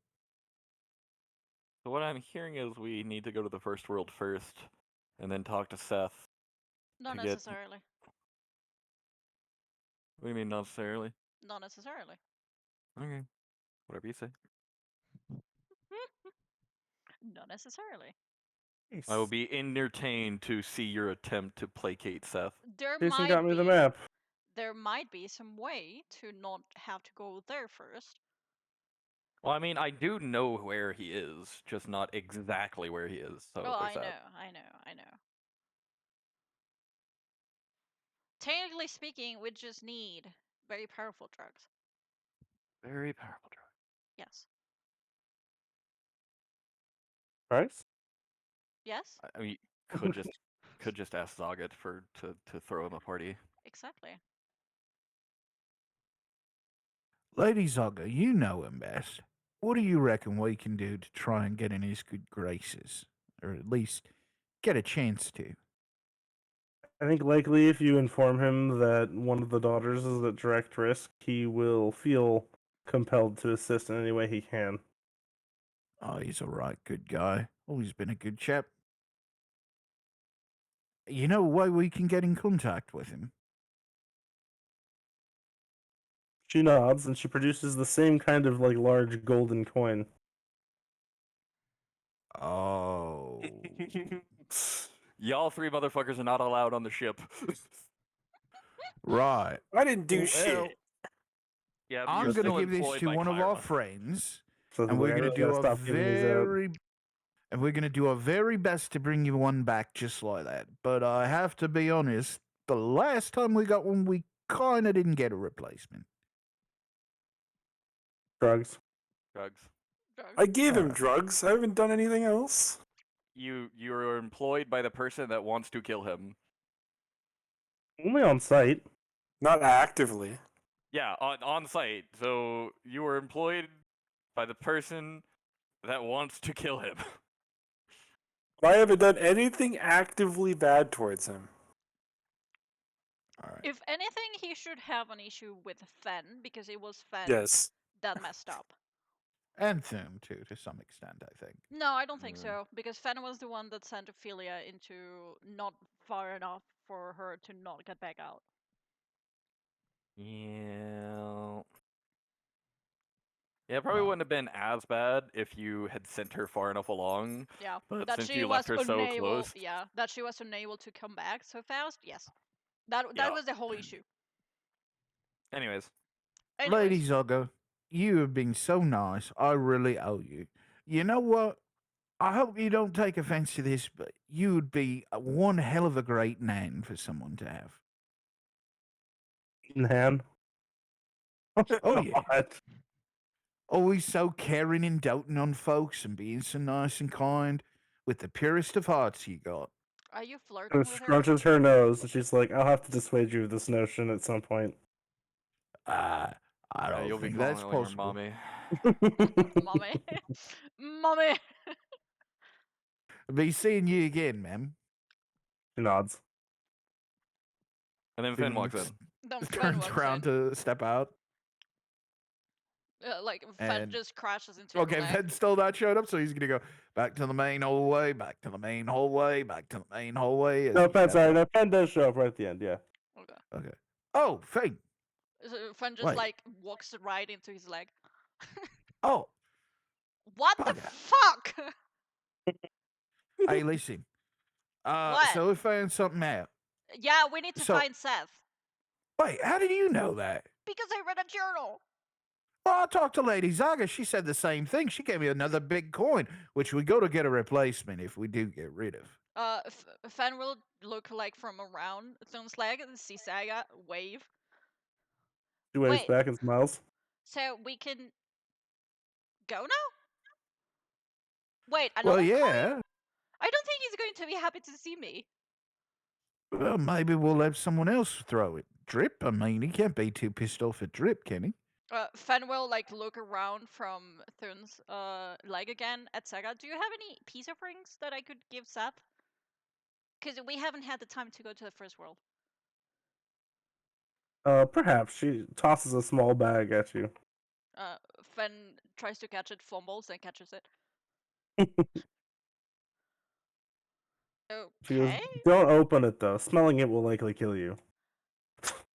So what I'm hearing is we need to go to the first world first, and then talk to Seth. Not To get- necessarily. What do you mean, not necessarily? Not necessarily. Okay, whatever you say. Not necessarily. I will be entertained to see your attempt to placate Seth. There Jason might got me be the map. there might be some way to not have to go there first. Well, I mean, I do know where he is, just not exactly where he is. So Oh, there's I that. know. Technically speaking, we just need very powerful drugs. Very powerful drug. Yes. Price? Yes? I mean, could just ask Zagat to throw him a party. Exactly. Lady Zaga, you know him best. What do you reckon we can do to try and get in his good graces? Or at least get a chance to? I think likely if you inform him that one of the daughters is at direct risk, he will feel compelled to assist in any way he can. Oh, he's a right good guy. Always been a good chap. You know a way we can get in contact with him? She nods and she produces the same kind of like large golden coin. Oh. Y'all three motherfuckers are not allowed on the ship. Right. I didn't do Well, shit. Yeah, I'm you're going to still give this employed to by one of our Kyra. friends, So and like, we're I going to really do gotta a stop giving these out. we're going to do our very best to bring you one back just like that. But I have to be honest, the last time we got one, we kind of didn't get a replacement. Drugs. Drugs. Drugs. I gave him Alright. drugs. I haven't done anything else. You're employed by the person that wants to kill him. Only on site. Not actively. Yeah, on site. So you were employed by the person that wants to kill him. I haven't done anything actively bad towards him. All right. If anything, he should have an issue with Fen because it was Fen Yes. that messed up. And Thum, too, to some extent, I think. No, I don't think Mm. so because Fen was the one that sent Ophelia into not far enough for her to not get back out. Yeah. Yeah, it probably Well, wouldn't have been as bad if you had sent her far enough along. Yeah, But that since she you was left her so unable. close, Yeah, that she was unable to come back so fast. Yes, that Yeah. was the whole issue. anyways, Lady Anyways, Zaga, you have been so nice. I really owe you. You know what? I hope you don't take offense to this, but you would be one hell of a great nan for someone to have. Nan. Oh, yeah. God. Always so caring and doting on folks and being so nice and kind with the purest of hearts you got. are you Kind flirting of with her? scrunches her nose and she's like, I'll have to dissuade you of this notion at some point. I don't you'll be think calling that's her like your possible. mommy. Mommy, mommy. Be seeing you again, ma'am. She nods. And then Finn walks in. Then Fen Turns walks around in. to step out. Like Fen And- just crashes into your Okay, leg. Fed's still not showed up, so he's gonna go back to the main hallway, back to the main hallway, back to the main hallway. as No, he Pen, steps sorry, out. no, Pen does show up right at the end, yeah. Okay. Okay. Oh, Fane. So Fen just Wait. like walks right into his leg. Oh, What the Bugger. fuck? hey, listen. What? So we found something out. Yeah, we need to So- find Seth Wait, how did you know that? because I read a journal. Well, I talked to Lady Zaga. She said the same thing. She gave me another big coin, which we go to get a replacement if we do get rid of. Fen will look like from around Thun's leg and see Saga wave. She waves Wait. back and smiles. So we can go now? Wait, Well, another coin? yeah. I don't think he's going to be happy to see me. Well, maybe we'll have someone else throw it. Drip, I mean, he can't be too pissed off at Drip, can he? Fen will like look around from Thun's leg again at Saga. Do you have any piece of rings that I could give Seth? Because we haven't had the time to go to the first world. Perhaps she tosses a small bag at you. Fen tries to catch it, fumbles, and catches it. She goes, Okay. "Don't open it though. Smelling it will likely kill you."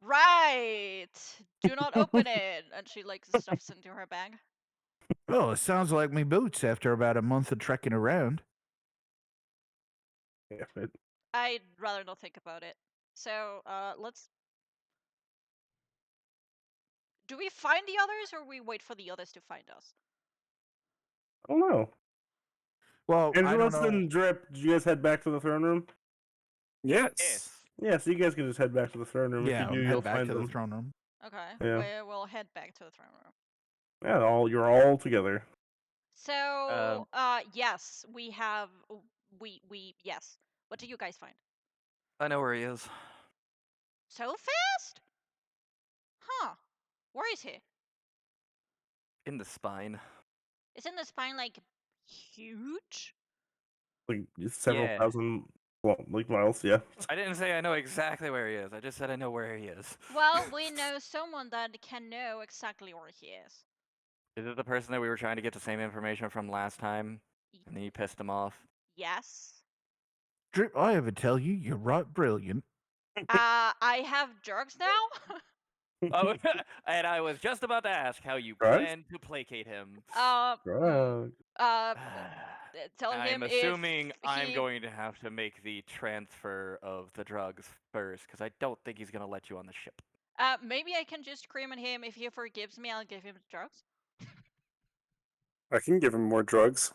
Right. Do not open it. And she like stuffs into her bag. Well, it sounds like me boots after about a month of trekking around. Yeah, it, I'd rather not think about it. So, let's. Do we find the others, or we wait for the others to find us? I don't know. Well, I don't Angelus know. and Drip, did you guys head back to the throne room? Yes. Yeah, so you guys can just head back to the throne room. Yeah, if you do, head you'll back find to them. the throne room. Okay. Yeah. We'll head back to the throne room. Yeah, you're all together. So, yes, we have. Yes. What do you guys find? I know where he is. So fast? Huh. Where is he? In the spine. Isn't the spine like huge? Like several Yeah. thousand miles, yeah. I didn't say I know exactly where he is. I just said I know where he is. Well, we know someone that can know exactly where he is. Is it the person that we were trying to get the same information from last time? And he pissed him off? Yes. Drip, I ever tell you, you're right brilliant. I have drugs now. Oh, and I was just about to ask how you Drugs? plan to placate him. Drugs. Tell him I'm assuming if I'm he... going to have to make the transfer of the drugs first, because I don't think he's going to let you on the ship. Maybe I can just scream at him. If he forgives me, I'll give him the drugs. I can give him more drugs.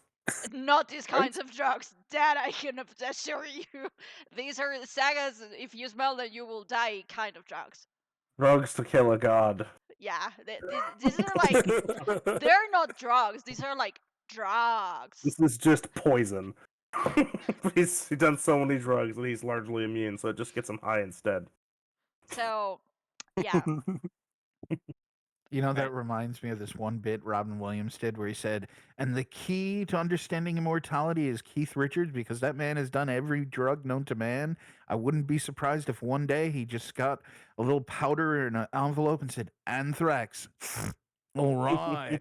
Not these kinds of drugs. That I can assure you. These are sagas, if you smell them, you will die kind of drugs. Drugs to kill a god. Yeah, these are like... They're not drugs. These are like drugs. This is just poison. He's done so many drugs that he's largely immune, so it just gets him high instead. So, yeah. You know, that Right. reminds me of this one bit Robin Williams did where he said, and the key to understanding immortality is Keith Richards because that man has done every drug known to man. I wouldn't be surprised if one day he just got a little powder in an envelope and said, anthrax. All right.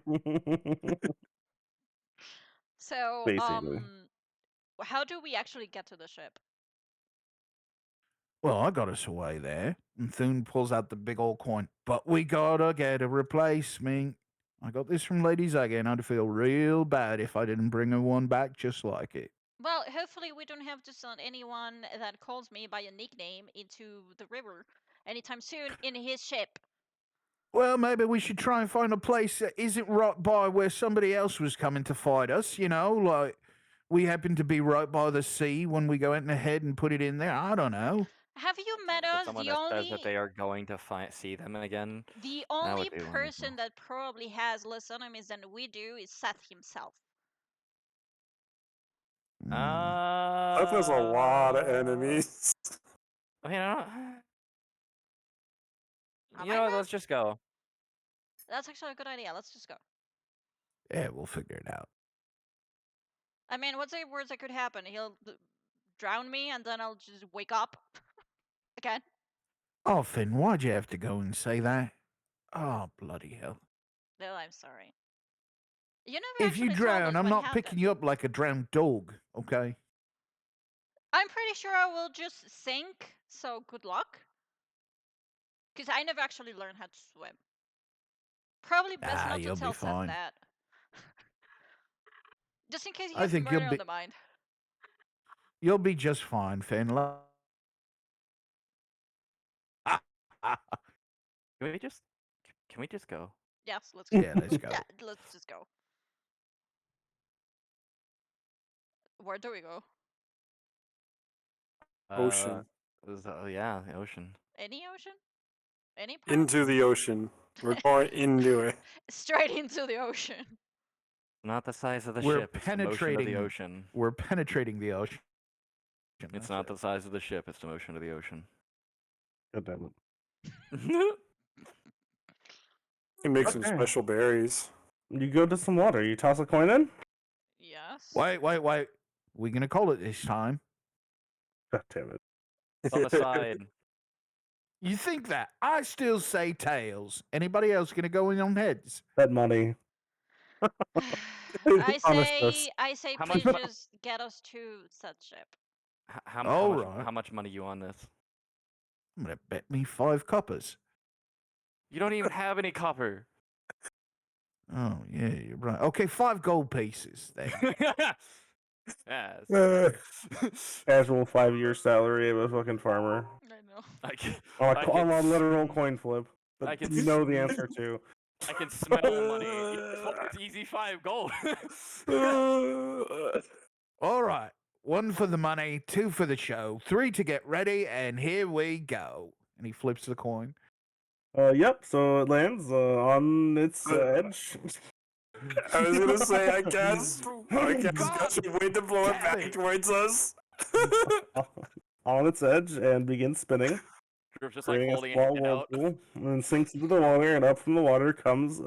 So, Basically. how do we actually get to the ship? Well, I got us away there. And Thune pulls out the big old coin. But we gotta get a replacement. I got this from Lady Zaga, and I'd feel real bad if I didn't bring her one back just like it. Well, hopefully we don't have to send anyone that calls me by a nickname into the river anytime soon in his ship. Well, maybe we should try and find a place that isn't right by where somebody else was coming to fight us, you know, like we happen to be right by the sea when we go out ahead and put it in there. I don't know. Have you met So us? someone The that says only that they are going to see them again. the That only would be person wonderful. that probably has less enemies than we do is Seth himself. That has a lot of enemies. I mean, I don't... Am You I know, wrong? let's just go. That's actually a good idea. Let's just go. Yeah, we'll figure it out. I mean, what's the worst that could happen? He'll drown me, and then I'll just wake up again. Oh, Finn, why'd you have to go and say that? Oh, bloody hell. No, I'm sorry. You never If you actually told drown, us I'm what not happened. picking you up like a drowned dog, okay? I'm pretty sure I will just sink, so good luck. Because I never actually learned how to swim. Probably best not to You'll tell be Seth fine. that. Just in case he I has think murder on the mind. You'll be just fine, Finn. Can we just go? Yes, let's go. Yeah, let's go. Yeah, let's just go. Where do we go? Ocean. Yeah, the ocean. Any ocean? Any part? Into the ocean. We're going into it. Straight into the ocean. Not the size of the We're ship, it's the motion of the penetrating- ocean. We're penetrating the ocean. It's not the size of the ship; it's the motion of the ocean. God damn it. He makes some Okay. special berries. You go to some water. You toss a coin in. Yes. Wait. We're gonna call it this time. God damn it. It's on the side. You think that? I still say tails. Anybody else gonna go in on heads? That money. I Promise say, us. I say, How please much- just get us to said ship. Alright. How much money you on this? I'm gonna bet me 5 coppers. You don't even have any copper. Oh yeah, you're right. Okay, 5 gold pieces then. Yes. Casual 5-year salary of a fucking farmer. I know. I can, On a literal coin flip. I But can you know the answer to. I can smell money. It's easy 5 gold. All right, 1 for the money, 2 for the show, 3 to get ready, and here we go. And he flips the coin. Yep, so it lands on its edge. I was gonna say, I guess God should wait to blow it damn back it. towards us. On its edge and begins spinning, Drew's just like creating a holding small it out. whirlpool, and then sinks into the water, and up from the water comes